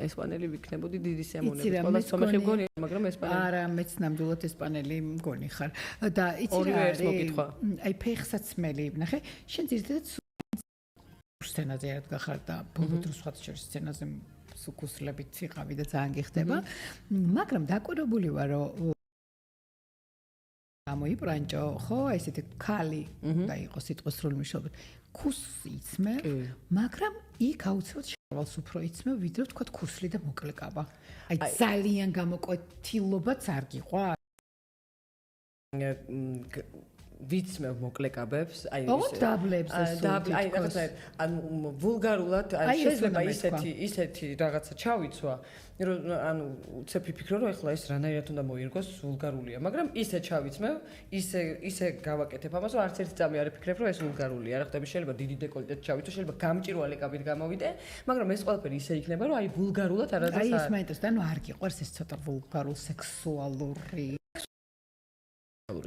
ესპანელი ვიქნებოდი დიდი სიამოვნებით ყველა სომეხი მგონია მაგრამ ესპანელი არა მეც ნამდვილად ესპანელი მგონი ხარ და იცი რა არის აი ფეხსაცმელი ნახე შენ ძირითადად სცენაზე არ გახარ და ბოლო დროს სხვა შორის სცენაზე სუკუსლებით იყავი და ძალიან გიხდება მაგრამ დაკვირვებული ვარ რომ გამოიპრანჭო ხო ესეთი ქალი და იყო სიტყვის სრული მნიშვნელობით ქუს იცმე მაგრამ იქ აუცილებლად შარვალს უფრო იცმე ვიდრე თქვა ქუსლი და მოკლეკაბა აი ძალიან გამოკვეთილობაც არ გიყვარ ვიცმევ მოკლეკაბებს, აი დაბლებს აი რაღაცა ანუ ვულგარულად აი შეიძლება ისეთი რაღაცა ჩავიცვა, რომ ანუ უცებ ვიფიქრო რომ ეხლა ეს რანაირად უნდა მოირგოს ვულგარულია, მაგრამ ისე ჩავიცმევ, ისე გავაკეთებ ამას, რომ არც ერთი წამი არ ვიფიქრებ რომ ეს ვულგარულია, რა ხდება შეიძლება დიდი დეკოლტეთ ჩავიცვა, შეიძლება გამჭირვალე კაბით გამოვიდე, მაგრამ ეს ყველაფერი ისე იქნება რომ აი ვულგარულად არაძას აი ეს მაინტერესებს და ანუ არ გიყვარს ეს ცოტა ვულგარულ სექსუალური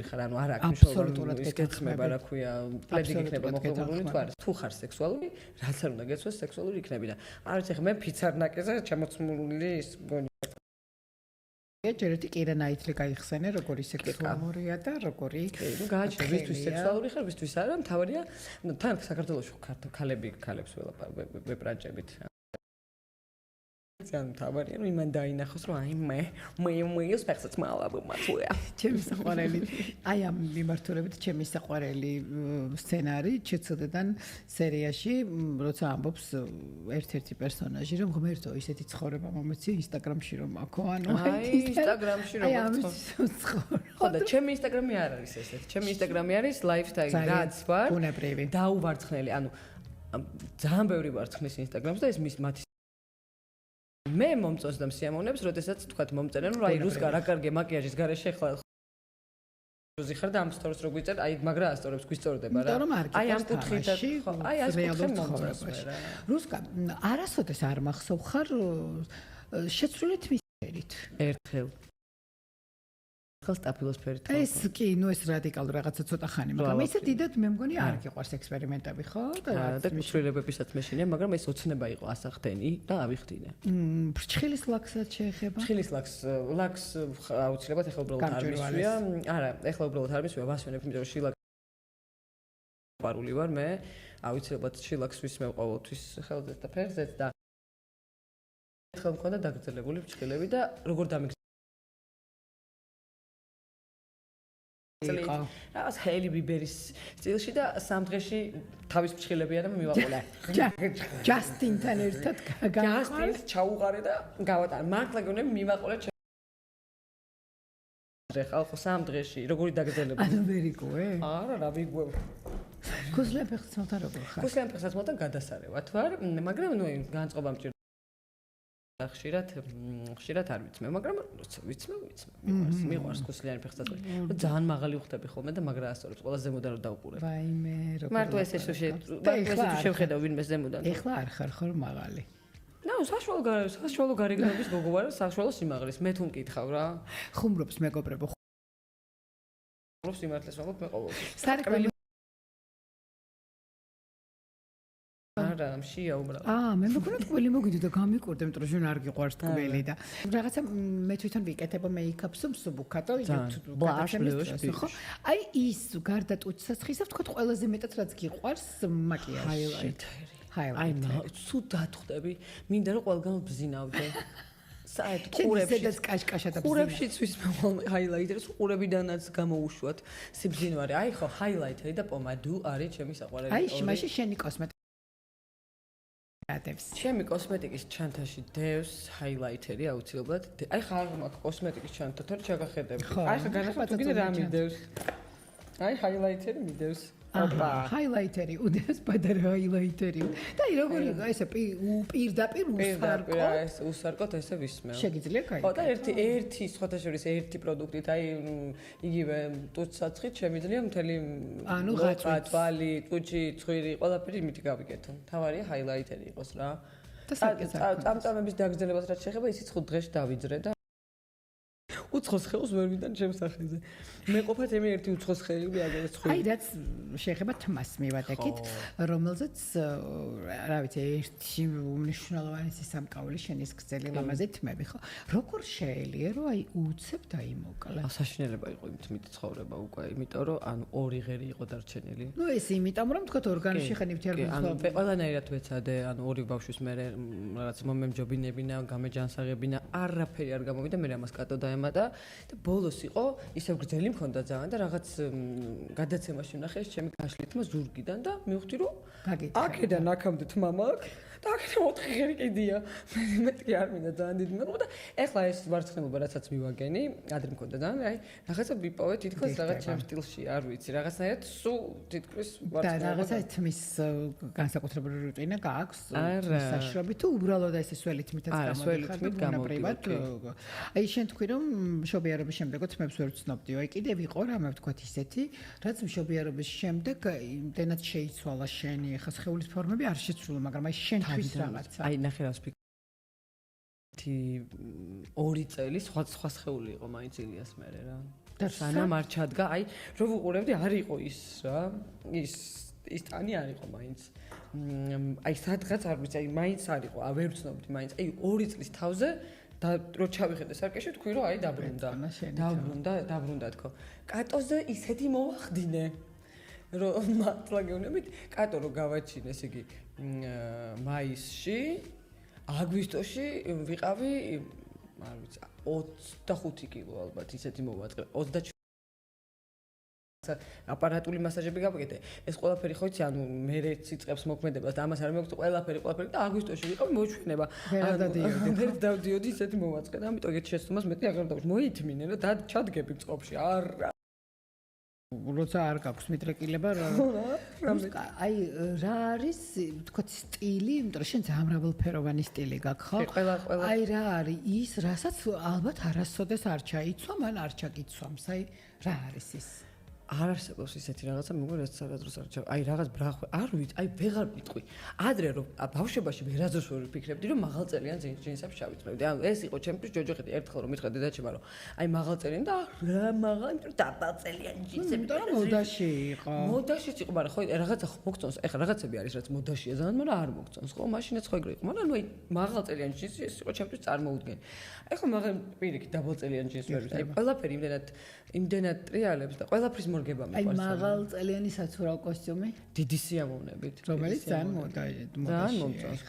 ხარ, ანუ არ აქვს აბსოლუტურად ის გეცნება, რა ქვია, პლედი იქნება მოხდებული თუ არა. თუ ხარ სექსუალური, რაც არ უნდა გეცვას სექსუალური იქნები და არ ვიცი ხე მე ფიცარნაკეზე ჩამოცმული ის მგონი. ჯერეთი კირა ნაითლი გაიხსენე, როგორი სექსუალურია და როგორი ნუ გააჩნია ვისთვის სექსუალური ხარ, ვისთვის არა, მთავარია, თან საქართველოში ქალები ქალებს ვეპრანჭებით. ძალიან მთავარია, რომ იმან დაინახოს, რომ აი მე ის ფეხსაც მალაბმაცუია. ჩემი საყვარელი, აი ამ მიმართულებით ჩემი საყვარელი სცენარი ჩეცოდიდან სერიაში, როცა ამბობს ერთ-ერთი პერსონაჟი, რომ ღმერთო, ისეთი ცხოვრება მომეცი ინსტაგრამში რომ აქო, ანუ აი ინსტაგრამში რომ ცხოვრება. ხო და ჩემი ინსტაგრამი არ არის ესეთი. ჩემი ინსტაგრამი არის lifestyle რაც ვარ. ბუნებრივი. დაუვარცხნელი, ანუ ძალიან ბევრი ვარცხნის ინსტაგრამს და ეს მათი მე მომწონს და მსიამოვნებს, როდესაც თქვათ მომწერენ, რომ აი რუსკა რა კარგია მაკიაჟის გარეშე ხლა როზი ხარ და ამ სტორს რო გვიწერ, აი მაგრა ასტორებს გვისწორდება რა. აი ამ კუთხით ხო, აი ამ კუთხით მომწონს. რუსკა არასოდეს არ მახსოვ ხარ შეცვლით მისერით. ერთხელ ხალხ სტაფილოსფერით. ეს კი, ნუ ეს რადიკალური რაღაცა ცოტა ხანი, მაგრამ ისე დიდად მე მგონი არ გიყვარს ექსპერიმენტები, ხო? და კუთვნილებებისაც მეშინია, მაგრამ ეს ოცნება იყო ასახდენი და ავიხდინე. ფრჩხილის ლაქსად შეეხება? ფრჩხილის ლაქს აუცილებლად ეხლა უბრალოდ არ მისვია. არა, ეხლა უბრალოდ არ მისვია, ვასვენებ, იმიტომ რომ შილაკს პარული ვარ მე, აუცილებლად შილაკს ვისმევ ყოველთვის ხელზეც და ფერზეც და ეხლა მქონდა დაგრძელებული ფრჩხილები და როგორ დამიგზავნა რაღაც ჰეილი ბიბერის სტილში და სამ დღეში თავის ფრჩხილებია და მივაყოლე. ჯასტინთან ერთად ჯასტინს ჩაუყარე და გავატარე. მართლა გონე მივაყოლე. ხალხო სამ დღეში როგორი დაგრძელებული. ანუ ვერიგოე? არა, რა ვიგوي. ქუსლეფეხსმოთა როგორ ხარ? ქუსლეფეხსმოთა გადასარევად ვარ, მაგრამ ნუ განწყობა მჭირდება. ხშირად არ ვიცმე, მაგრამ ვიცმე. მიყვარს ქუსლიანი ფეხსაცმელი. ძალიან მაღალი ვხდები ხოლმე და მაგრა ასწორებს ყველა ზემოდან რომ დავუყურებ. ვაიმე, როგორ. მარტო ეს შევხედავ ვინმე ზემოდან. ეხლა არ ხარ ხო მაღალი. ნუ საშუალო გარეგნობის გოგო ვარ, საშუალო სიმაღლის. მე თუ მკითხავ რა. ხუმრობს მეგობრებო. ხუმრობს სიმართლეს ვამბობ მე ყოველთვის. სარეკლამო არა, მშია უბრალოდ. მე მგონია ტყვილი მოგიდო და გამიკურდე, მეტყვი რომ არ გიყვარს ტყვილი და რაღაცა მე თვითონ ვიკეთებ მეიქაპს მსუბუქატო YouTube-ში, ხო? აი ის გარდა ტუჩსაცხისა ვთქვა ყველაზე მეტად რაც გიყვარს მაკიაჟი. ჰაილაიტერი. აი, სულ დათხვდები, მინდა რომ ყველგან ვბზინავდე. საერთოდ ყურებშიც ვისმე ჰაილაიტერს, ყურებიდანაც გამოუშვათ სიბზინვარე. აი ხო, ჰაილაიტერი და პომადუ არის ჩემი საყვარელი. აი, მაშინ შენი კოსმეტიკა ჩემი კოსმეტიკის ჩანთაში დევს ჰაილაიტერი აუცილებლად. აი ხა არ მაქვს კოსმეტიკის ჩანთა, თორე ჩაგახედები. აი ხა განახლა თუ კიდე რა მიდევს. აი ჰაილაიტერი მიდევს. ოპა, ჰაილაიტერი უდევს პატარა ჰაილაიტერი. და აი როგორი ესე პირდაპირ უსარკო. ეს უსარკოთ ესე ვისმევ. შეგიძლია кайფი. ხო და ერთი სხვათა შორის ერთი პროდუქტით, აი იგივე ტუჩსაცხით შემიძლია მთელი ლოყა, თვალი, ტუჩი, ცხვირი, ყველაფერი იმით გავიკეთო. თავარია ჰაილაიტერი იყოს რა. და წამწამების დაგრძელებას რაც შეეხება, ისიც 5 დღეში დავიძრე და უცხოს ხელს ვერ ვიდან ჩემს სახეზე. მე ყოფათ ემი ერთი უცხოს ხელი აგერ ცხვირი. აი რაც შეეხება თმას მივადექით, რომელზეც რა ვიცი, ერთი უმნიშვნელოვანი სამკაული შენის გრძელი ლამაზი თმები, ხო? როგორ შეიძლება რომ აი უცებ დაიმოკლა? საშინელება იყო იმ თმით ცხოვრება უკვე, იმიტომ რომ ანუ ორი ღერი იყო დარჩენილი. ნუ ეს იმიტომ რომ თქო ორგანიზმში ხენივთი არ ანუ ყველანაირად ვეცადე, ანუ ორი ბავშვის მე რაღაც მომემჯობინებინა, გამეჯანსაღებინა, არაფერი არ გამოვიდა, მე ამას კატო დაემატა და ბოლოს იყო ისევ გრძელი მქონდა ძალიან და რაღაც გადაცემაში ვნახე ეს ჩემი გაშლითმა ზურგიდან და მივხვდი რომ აქედან აქამდე თმა მაქვს და აქედან 4 ღერი კიდია. მე კი არ მინდა ძალიან დიდი მეგობრობა და ეხლა ეს ვარცხნილობა რასაც მივაგენი, ადრე მქონდა ძალიან, აი რაღაცა ვიპოვე თითქოს რაღაც ჩემ სტილში, არ ვიცი, რაღაცნაირად სულ თითქმის ვარცხნილობა. და რაღაცა თმის განსაკუთრებული რუტინა გააქვს საშრობი თუ უბრალოდ ეს სველი თმითაც გამოდიხარ და აი შენ თქვი რომ მშობიარობის შემდეგ თმებს ვერ ვცნობდიო. აი კიდევ იყო რამე ვთქვათ ისეთი, რაც მშობიარობის შემდეგ იმდენად შეიცვალა შენი ახლა სხეულის ფორმები არ შეცვლა, მაგრამ აი შენთვის რაღაცა. აი ნახე რას ვფიქრობ. 2 წელი სხვა სხეული იყო მაინც ილიას მერე რა. სანამ არ ჩადგა, აი, რო ვუყურებდი, არ იყო ის რა, ის ტანი არ იყო მაინც. აი, სადღაც არ ვიცი, აი, მაინც არ იყო, ვერ ვცნობდი მაინც. აი, 2 წლის თავზე და რო ჩავიხედე სარკეში, თქვი რომ აი დაბრუნდა თქო. კატოზე ისეთი მოვახდინე. რომ მართლა გეუბნებით, კატო რო გავაჩინე, ესე იგი, მაისში, აგვისტოში ვიყავი, არ ვიცი, 25 კილო ალბათ, ისეთი მოვაწყე. 27 აპარატული მასაჟები გავაკეთე. ეს ყველაფერი ხო იცი, ანუ მე სიწყებს მოქმედებას და ამას არ მოგწო ყველაფერი და აგვისტოში ვიყავი მოჩვენება. ვერ დავდიოდი ისეთი მოვაწყე და ამიტომ ეგეთ შეცდომას მეტი აღარ დავუშვი. მოითმინე რა და ჩადგები წყობაში. როცა არ გაქვს მიტრეკილება აი რა არის თქო სტილი, იმიტომ რომ შენ ძალიან მრავალფეროვანი სტილი გაქვს, ხო? აი რა არის ის, რასაც ალბათ არასოდეს არ ჩაიცვამ, ან არ ჩაგიცვამს, აი რა არის ის? არ არსებობს ისეთი რაღაცა, მეგონა რაც სადღაც არ ჩა. აი რაღაც ბრახვე, არ ვიცი, აი ვეღარ ვიტყვი. ადრე რომ ბავშვობაში ვერაზოს ვერ ვფიქრებდი, რომ მაღალწელიან ჯინსებს ჩავიწმევდი. ანუ ეს იყო ჩემთვის ჯოჯოხეთი, ერთხელ რომ მითხრა დედაჩემმა, რომ აი მაღალწელიანი და რა მაღალ, იმიტომ რომ დაბალწელიანი ჯინსები, იმიტომ რომ მოდაში იყო. მოდაშიც იყო, მაგრამ ხო რაღაცა მოგწონს, ეხლა რაღაცები არის, რაც მოდაშია ძალიან, მაგრამ არ მოგწონს, ხო? მაშინაც ხო ეგრე იყო, მაგრამ ნუ აი მაღალწელიანი ჯინსი ეს იყო ჩემთვის წარმოუდგენი. აი ხო მაგრამ პირიქით დაბალწელიანი ჯინსი ვერ ვიცი. აი ყველაფერი იმდენად ტრიალებს და ყველაფრის მორგება მიყვარს. აი მაღალწელიანი საცურაო კოსტიუმი? დიდი სიამოვნებით. რომელიც ძალიან მომწონს.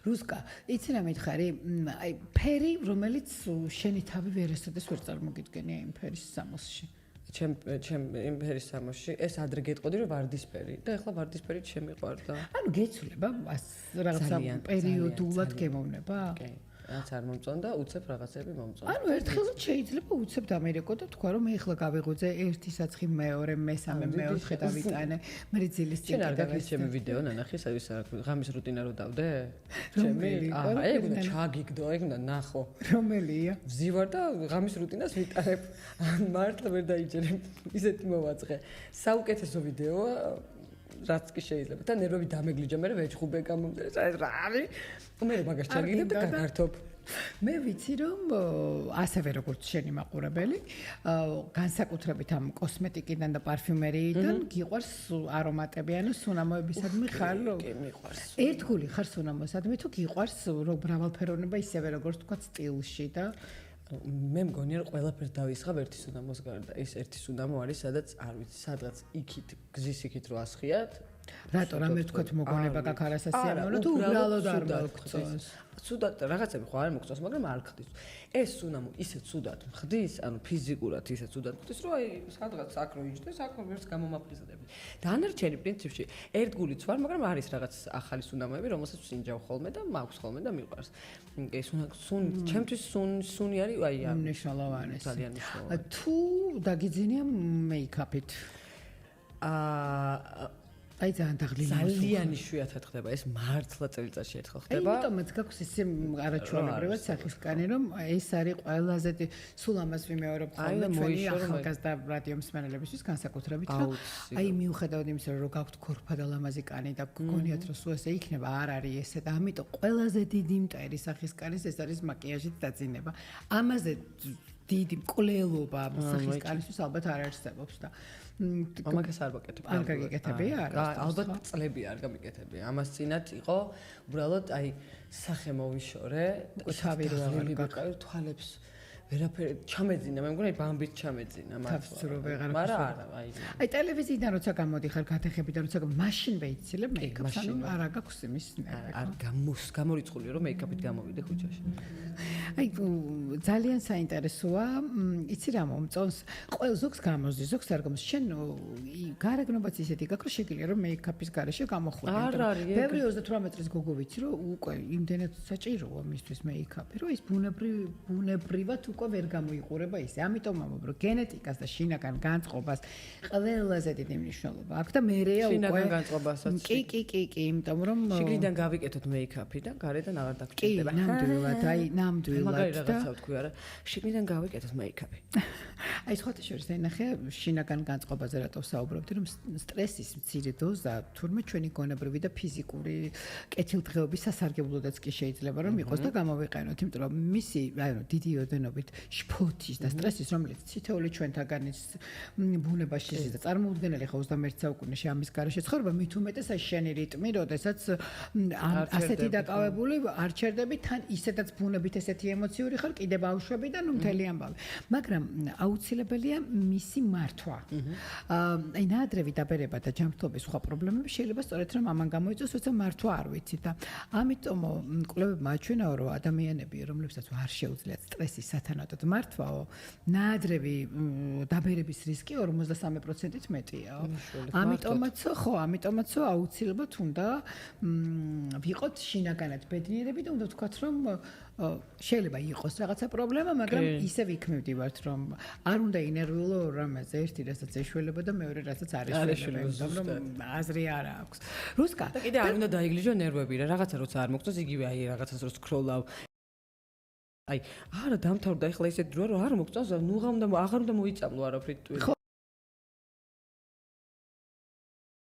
რუსკა, იცი რა მითხარი? აი ფერი, რომელიც შენი თავი ვერასოდეს ვერ წარმოგიდგენია იმ ფერის სამოსში. ჩემ იმ ფერის სამოსში ეს ადრე გეტყოდი რომ ვარდისფერი და ეხლა ვარდისფერით შემიყვარდა. ანუ გეცვლება რაღაცა პერიოდულად გემოვნება? კი. რაც არ მომწონდა, უცებ რაღაცები მომწონდა. ანუ ერთხელ შეიძლება უცებ დამერეკო და თქვა რომ მე ეხლა გავეღოძე ერთი საცხი მეორე მესამე მეოთხე დავიტანე. მე ძილის წინ შენ არ გაგლის ჩემი ვიდეო ნანახი, სადაც ღამის რუტინა რო დავდე? ჩემი ეგ უნდა ჩაგიგდო, ეგ უნდა ნახო. რომელია? ვზივარ და ღამის რუტინას ვიტანებ. მართლა ვერ დაიჯერებ. ისეთი მოვაწყე. საუკეთესო ვიდეოა. რაც კი შეიძლება და ნერვები დამეგლიჯა მე ვეჭხუბე გამომდე ეს რა არის მე მაგას ჩაგიგებ და გაგართობ მე ვიცი რომ ასევე როგორც შენი მაყურებელი განსაკუთრებით ამ კოსმეტიკიდან და პარფიუმერიიდან გიყვარს არომატები ანუ სუნამოებისადმი ხარ რომ კი მიყვარს ერთგული ხარ სუნამოსადმი თუ გიყვარს რომ მრავალფეროვნება ისევე როგორც თქვა სტილში და მე მგონია რომ ყველაფერს დავისხავ ერთი სუნამოს გარდა ეს ერთი სუნამო არის სადაც არ ვიცი სადღაც იქით გზის იქით რო ასხიათ რატო რამე თქვათ მოგონება გაქვს არასასიამოვნო თუ უბრალოდ არ მოგწონს ცუდად რაღაცები ხო არ მოგწონს მაგრამ არ ხდის ეს სუნამო ისე ცუდად ხდის ანუ ფიზიკურად ისე ცუდად ხდის რომ აი სადღაც აქ რო იჯდეს აქ ვერც გამომაფრიზდები დანარჩენი პრინციპში ერთგულიც ვარ მაგრამ არის რაღაც ახალი სუნამოები რომელსაც ვსინჯავ ხოლმე და მაქვს ხოლმე და მიყვარს ეს ჩემთვის სუნი არის აი მნიშვნელოვანი ძალიან მნიშვნელოვანი თუ დაგიძინია მეიქაპით აი ძალიან იშვიათად ხდება ეს მართლა წელიწადში ერთხელ ხდება. ამიტომაც გაქვს ისე არაჩვეულებრივად სახისკანი რომ ეს არის ყველაზე სულ ამას ვიმეორებ ხოლმე ჩვენი ახალგაზრდა რადიო მსმენელებისთვის განსაკუთრებით რომ აი მიუხედავად იმისა რომ გაქვთ ქორფა და ლამაზი კანი და გქონიათ რომ სულ ესე იქნება არ არის ესე და ამიტომ ყველაზე დიდი მტერი სახისკანის ეს არის მაკიაჟით დაძინება. ამაზე დიდი მკვლელობა სახისკანისთვის ალბათ არ არსებობს და ამაგას არ ვაკეთებ. არ გაგიკეთები არა? ალბათ წლები არ გამიკეთები. ამას წინათ იყო უბრალოდ აი სახე მოვიშორე და თავი რო აღარ გაყავ თვალებს ვერაფერი ჩამეძინა მე მგონი ბამბით ჩამეძინა მაგრამ არა აი ტელევიზიიდან როცა გამოდიხარ გათეხებიდან როცა მაშინ ვეიცილებ მეიქაპს ანუ არა გაქვს იმის არ გამორიცხული რომ მეიქაპით გამოვიდე ქუჩაში აი ძალიან საინტერესოა იცი რა მომწონს ყოველ ზოგს გამოზდი ზოგს არ გამოს შენ გარეგნობაც ისეთი გაქვს რომ შეგიძლია რომ მეიქაპის გარეშე გამოხვიდე ბევრი 38 წლის გოგო ვიცი რომ უკვე იმდენად საჭიროა მისთვის მეიქაპი რომ ის ბუნებრივად უკვე ვერ გამოიყურება ისე. ამიტომ ამბობ, რომ გენეტიკას და შინაგან განწყობას ყველაზე დიდი მნიშვნელობა აქვს და მერეა უკვე შინაგან განწყობასაც. კი, იმიტომ რომ შიგნიდან გავიკეთოთ მეიქაპი და გარედან აღარ დაგჭირდება. კი, ნამდვილად და მაგარი რაღაცა ვთქვი, არა, შიგნიდან გავიკეთოთ მეიქაპი. აი სხვათა შორის ენახე შინაგან განწყობაზე რატო ვსაუბრობდი, რომ სტრესის მცირე დოზა თურმე ჩვენი გონებრივი და ფიზიკური კეთილდღეობის სასარგებლოდაც კი შეიძლება რომ იყოს და გამოვიყენოთ, იმიტომ რომ მისი დიდი ოდენობით შფოთის და სტრესის, რომელიც თითოეული ჩვენთაგანის ბუნებაში და წარმოუდგენელი ხო 21 საუკუნეში ამის გარეშე ცხოვრება, მით უმეტეს აი შენი რიტმი, როდესაც ასეთი დაკავებული არ ჩერდები, თან ისედაც ბუნებით ესეთი ემოციური ხარ, კიდე ბავშვები და ნუ მთელი ამბავი. მაგრამ აუცილებელია მისი მართვა. აი ნაადრევი დაბერება და ჯანმრთელობის სხვა პრობლემები შეიძლება სწორედ რომ ამან გამოიწვიოს, როცა მართვა არ ვიცით და ამიტომ კვლევებმა აჩვენაო, რომ ადამიანები, რომლებსაც არ შეუძლიათ სტრესის სათანადოდ მართვაო, ნაადრევი დაბერების რისკი 53%-ით მეტია. ამიტომაც აუცილებლად უნდა ვიყოთ შინაგანად ბედნიერები და უნდა ვთქვათ, რომ შეიძლება იყოს რაღაცა პრობლემა, მაგრამ ისე ვიქმნებდივართ, რომ არ უნდა ინერვიულო რამაზე, ერთი რასაც ეშველება და მეორე რასაც არ ეშველება, რომ აზრი არ აქვს. რუსკა და კიდე არ უნდა დაიგლიჯო ნერვები რა, რაღაცა როცა არ მოგწონს, იგივე აი რაღაცას რო სკროლავ. აი, არა დამთავრდა ახლა ისეთი დროა, რომ არ მოგწონს, აღარ უნდა მოიწამლო არაფრით.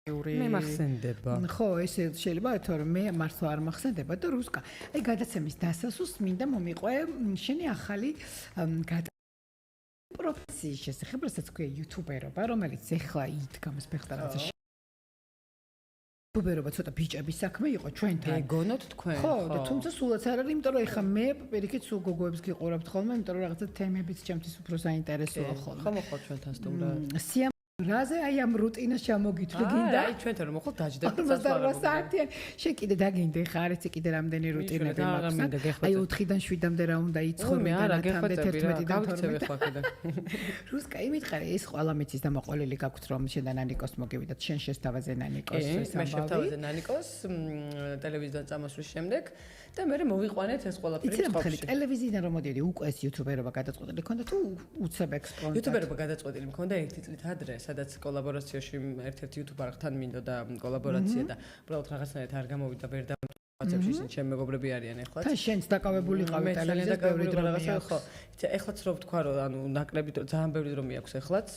მე მახსენდება. ხო, ესე შეიძლება თორემ მე მართლა არ მახსენდება და რუსკა. აი გადაცემის დასასრულს მინდა მომიყვე შენი ახალი პროფესიის შესახებ, რასაც ქვია იუთუბერობა, რომელიც ეხლა იდგამს ფეხთა რაღაცა. იუთუბერობა ცოტა ბიჭების საქმე იყო ჩვენთან. ეგონოთ თქვენ. ხო, და თუმცა სულაც არ არის, იმიტომ რომ ეხლა მე პირიქით სულ გოგოებს გიყურავთ ხოლმე, იმიტომ რომ რაღაცა თემებიც ჩემთვის უფრო საინტერესოა ხოლმე. ხო, მოხვალ ჩვენთან სტუმრად. რაზე აი ამ რუტინას ჩამოგითვლი გინდა? აი ჩვენთან რომ მოხვალ დაჯდა და წასვლა საათიან. შენ კიდე დაგინდა ხა არ იცი კიდე რამდენი რუტინები მაქვს. აი 4-დან 7-მდე რა უნდა იცხოვრე და რათამდე 11-დან 12-მდე. რუსკა იმითხარე ეს ყველა მიცის და მოყოლილი გაქვთ რომ შენ და ნანიკოს მოგივიდათ შენ შესთავაზე ნანიკოს ეს ამბავი. მე შესთავაზე ნანიკოს ტელევიზიიდან წამოსვლის შემდეგ და მე მოვიყვანეთ ეს ყველაფერი წყობაში. ტელევიზიიდან რომ მოდიოდი უკვე ეს იუთუბერობა გადაწყვეტილი მქონდა თუ უცებ ექსპონტად? იუთუბერობა გადაწყვეტილი მქონდა 1 წლით ადრე, სადაც კოლაბორაციაში ერთ-ერთი იუთუბერთან მინდო და კოლაბორაცია და უბრალოდ რაღაცნაირად არ გამოვიდა ვერ დავაცებში ისინი ჩემი მეგობრები არიან ეხლა. და შენც დაკავებული ყავი ტელევიზიაზე ბევრი დრო რაღაცა ხო. ეხლაც რო ვთქვა რომ ანუ ნაკლები ძალიან ბევრი დრო მიაქვს ეხლაც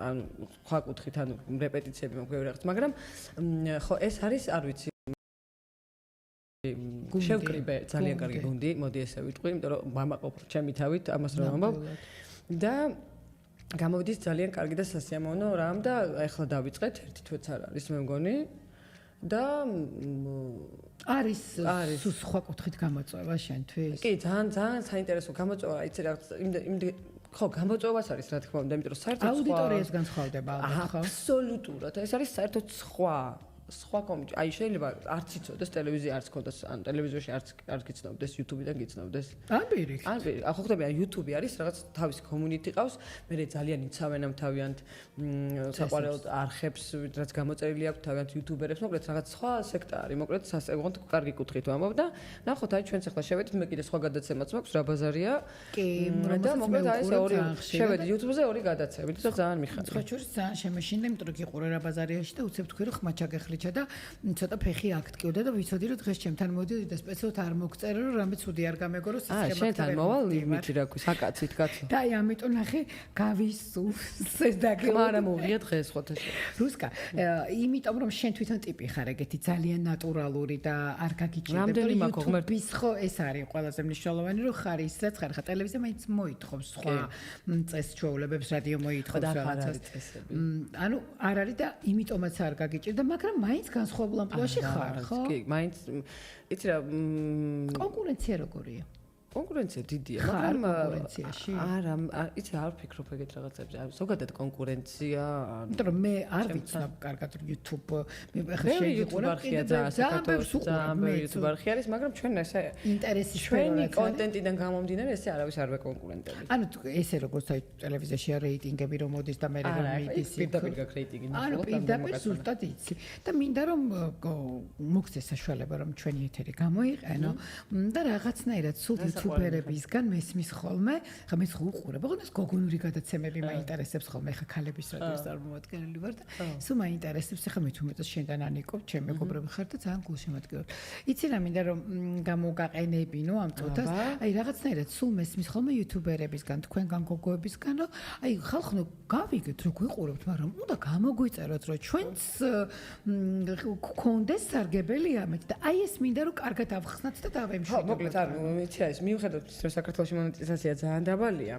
ანუ სხვა კუთხით ანუ რეპეტიციები მაქვს ბევრი რაღაც, მაგრამ ხო ეს არის არ ვიცი შევკრიბე ძალიან კარგი გუნდი, მოდი ესე ვიტყვი, იმიტომ რომ მამაყობ ჩემი თავით ამას რომ ამბობ და გამოვიდის ძალიან კარგი და სასიამოვნო რამ და ეხლა დავიწყეთ, ერთი თვეც არ არის მე მგონი და არის სხვა კუთხით გამოწვევა შენთვის? კი, ძალიან საინტერესო გამოწვევა, იცი რაღაც იმდე ხო, გამოწვევას არის რა თქმა უნდა, იმიტომ რომ საერთოდ სხვა აუდიტორიას განსხვავდება ალბათ, ხო? აბსოლუტურად, ეს არის საერთოდ სხვა კომიტეტი. აი შეიძლება არც იცოდეს ტელევიზია არც ქონდეს, ან ტელევიზორში არც გიცნობდეს, YouTube-დან გიცნობდეს. პირიქით. ხო ხდები, აი YouTube არის რაღაც თავის community ყავს, მე ძალიან იცავენ ამ თავიანთ საყვარელ არხებს, რაც გამოწერილი აქვს თავიანთ YouTuber-ებს, მოკლედ რაღაც სხვა სექტა არის, მოკლედ სასწაულად კარგი კუთხით ვამბობ და ნახოთ, აი ჩვენც ახლა შევედით, მე კიდე სხვა გადაცემაც მაქვს, რა ბაზარია. კი, და მოკლედ აი ეს ორი შევედი YouTube-ზე ორი გადაცემით და ძალიან მიხარია. სხვა შორის ძალიან შემეშინდა, იმიტომ რომ გიყურე რა ბაზარიაში და უცებ თქვი რომ ხმა ჩაგეხლი და ცოტა ფეხი აქტიურდა და ვიცოდი რომ დღეს ჩემთან მოდიოდი და სპეციალურად არ მოგწერე რომ რამე ცუდი არ გამეგორო სისტემატურად. შენთან მოვალ იმითი რა ქვია, საკაცით კაცო. და აი ამიტომ ნახე გავისურს დაგეო. არა მოვიღე დღეს ხოთაში. რუსკა, იმიტომ რომ შენ თვითონ ტიპი ხარ ეგეთი ძალიან ნატურალური და არ გაგიჭირდება. რამდენი მაქვს ღმერთი? ხო, ეს არის ყველაზე მნიშვნელოვანი რომ ხარ ის რაც ხარ. ხა ტელევიზია მაინც მოითხოვს სხვა წესჩვეულებებს, რადიო მოითხოვს რაღაცას. ანუ არ არის და იმიტომაც არ გაგიჭირდა, მაგრამ მაინც განსხვავებულ ამპლუაში ხარ, ხო? კი, მაინც იცი რა კონკურენცია როგორია? კონკურენცია დიდია, მაგრამ კონკურენციაში არა, იცი არ ვფიქრობ ეგეთ რაღაცებზე. ზოგადად კონკურენცია, იმიტომ რომ მე არ ვიცნობ კარგად YouTube მე ახლა YouTube არხია ძალიან ბევრი YouTube არხი არის, მაგრამ ჩვენ ესე ინტერესის ჩვენი კონტენტიდან გამომდინარე ესე არავის არ ვეკონკურენტები. ანუ ესე როგორც აი ტელევიზიაში რეიტინგები რომ მოდის და მე რომ მიდის პირდაპირ გაქ რეიტინგი ნახულობ. ანუ პირდაპირ ზუსტად იცი და მინდა რომ მოგცეს საშუალება რომ ჩვენი ეთერი გამოიყენო და რაღაცნაირად სულ იუთუბერებისგან მესმის ხოლმე, ხა მეც უყურებ, ოღონდ გოგონური გადაცემები მაინტერესებს ხოლმე, ხა ქალების რადიოს წარმომადგენელი ვარ და სულ მაინტერესებს, ხა მეც უმეტეს შენგან ანიკობ, ჩემ მეგობრები ხარ და ძალიან გულშემატკივრად. იცი რა მინდა რომ გამოგაყენებინო ამ წუთას, აი რაღაცნაირად სულ მესმის ხოლმე იუთუბერებისგან, თქვენგან გოგოებისგან, რომ აი ხალხო გავიგეთ რომ გვიყურებთ, მაგრამ უნდა გამოგვიწეროთ რომ ჩვენც გქონდეს სარგებელი ამით და აი ეს მინდა რომ კარგად ავხსნათ და დავემშვიდობოთ. ხო, მოკლედ არ მეცი არის მიუხედავად ის რომ საქართველოს მონეტიზაცია ძალიან დაბალია,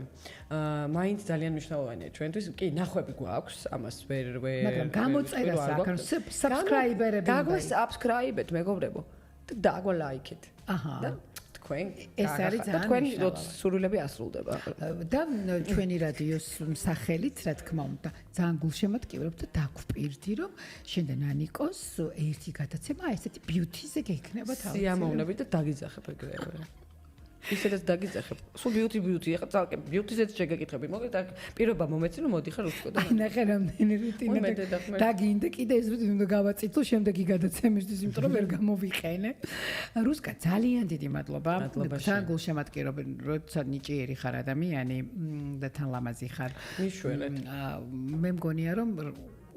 მაინც ძალიან მნიშვნელოვანია ჩვენთვის. კი, ნახვები გვაქვს, ამას ვერ მაგრამ გამოწერას აქ subscriber-ები subscribe-ეთ მეგობრებო და დაგვალაიქეთ. აჰა. და თქვენ ეს არის ძალიან თქვენი სურვილები ასრულდება. და ჩვენი რადიოს სახელით, რა თქმა უნდა, ძალიან გულშემატკივრობ და დაგვპირდი, რომ შენთან ანიკოს ერთი გადაცემა ესეთი beauty-ზე გექნება თავი. სიამოვნებით და დაგიძახებ ეგრევე. ისედაც დაგიძახებ. სულ beauty, ეხლა ძალკე beauty-ზეც შეგეკითხები. მოკლედ აქ პირობა მომეცი რომ მოდიხარ უსკოდა. აი ნახე რამდენი რუტინა დაგინდა კიდე ეს რუტინა უნდა გავაწითო შემდეგი გადაცემისთვის, იმიტომ რომ ვერ გამოვიყენე. რუსკა ძალიან დიდი მადლობა. ძალიან გულშემატკივრობ, როცა ნიჭიერი ხარ ადამიანი და თან ლამაზი ხარ. მიშვერეთ. მე მგონია რომ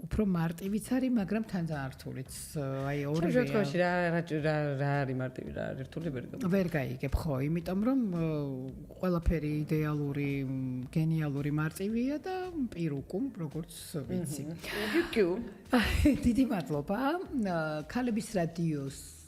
უფრო მარტივიც არის, მაგრამ თან ძალიან რთულიც. აი ორივე. შემთხვევაში რა არის მარტივი, რა არის რთული ვერ გაიგებ ხო, იმიტომ რომ ყველაფერი იდეალური, გენიალური მარტივია და პირუკუმ, როგორც ვიცი. დიდი მადლობა. ქალების რადიოს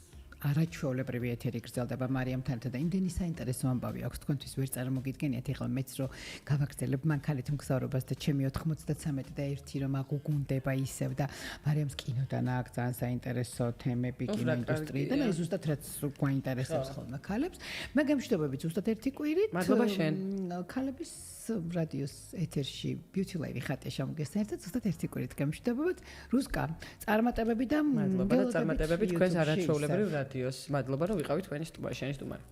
არაჩვეულებრივი ეთერი გრძელდება მარიამთან და იმდენი საინტერესო ამბავი აქვს თქვენთვის ვერ წარმოგიდგენიათ ეხლა მეც რომ გავაგრძელებ მანქანით მგზავრობას და ჩემი 93 და 1 რომ აგუგუნდება ისევ და მარიამს კინოდან აქვს ძალიან საინტერესო თემები კინოინდუსტრიიდან და ზუსტად რაც გვაინტერესებს ხოლმე ქალებს მე გამშვიდობებით ზუსტად ერთი კვირით მადლობა შენ ქალების რადიოს ეთერში Beauty Lady ხატეშა მოგესწრეთ ზუსტად ერთი კვირით გამშვიდობებით რუსკა წარმატებები და მადლობა და წარმატებები თქვენს არაჩვეულებრივ რადიოს მადლობა რომ ვიყავით თქვენი სტუმარი შენი სტუმარი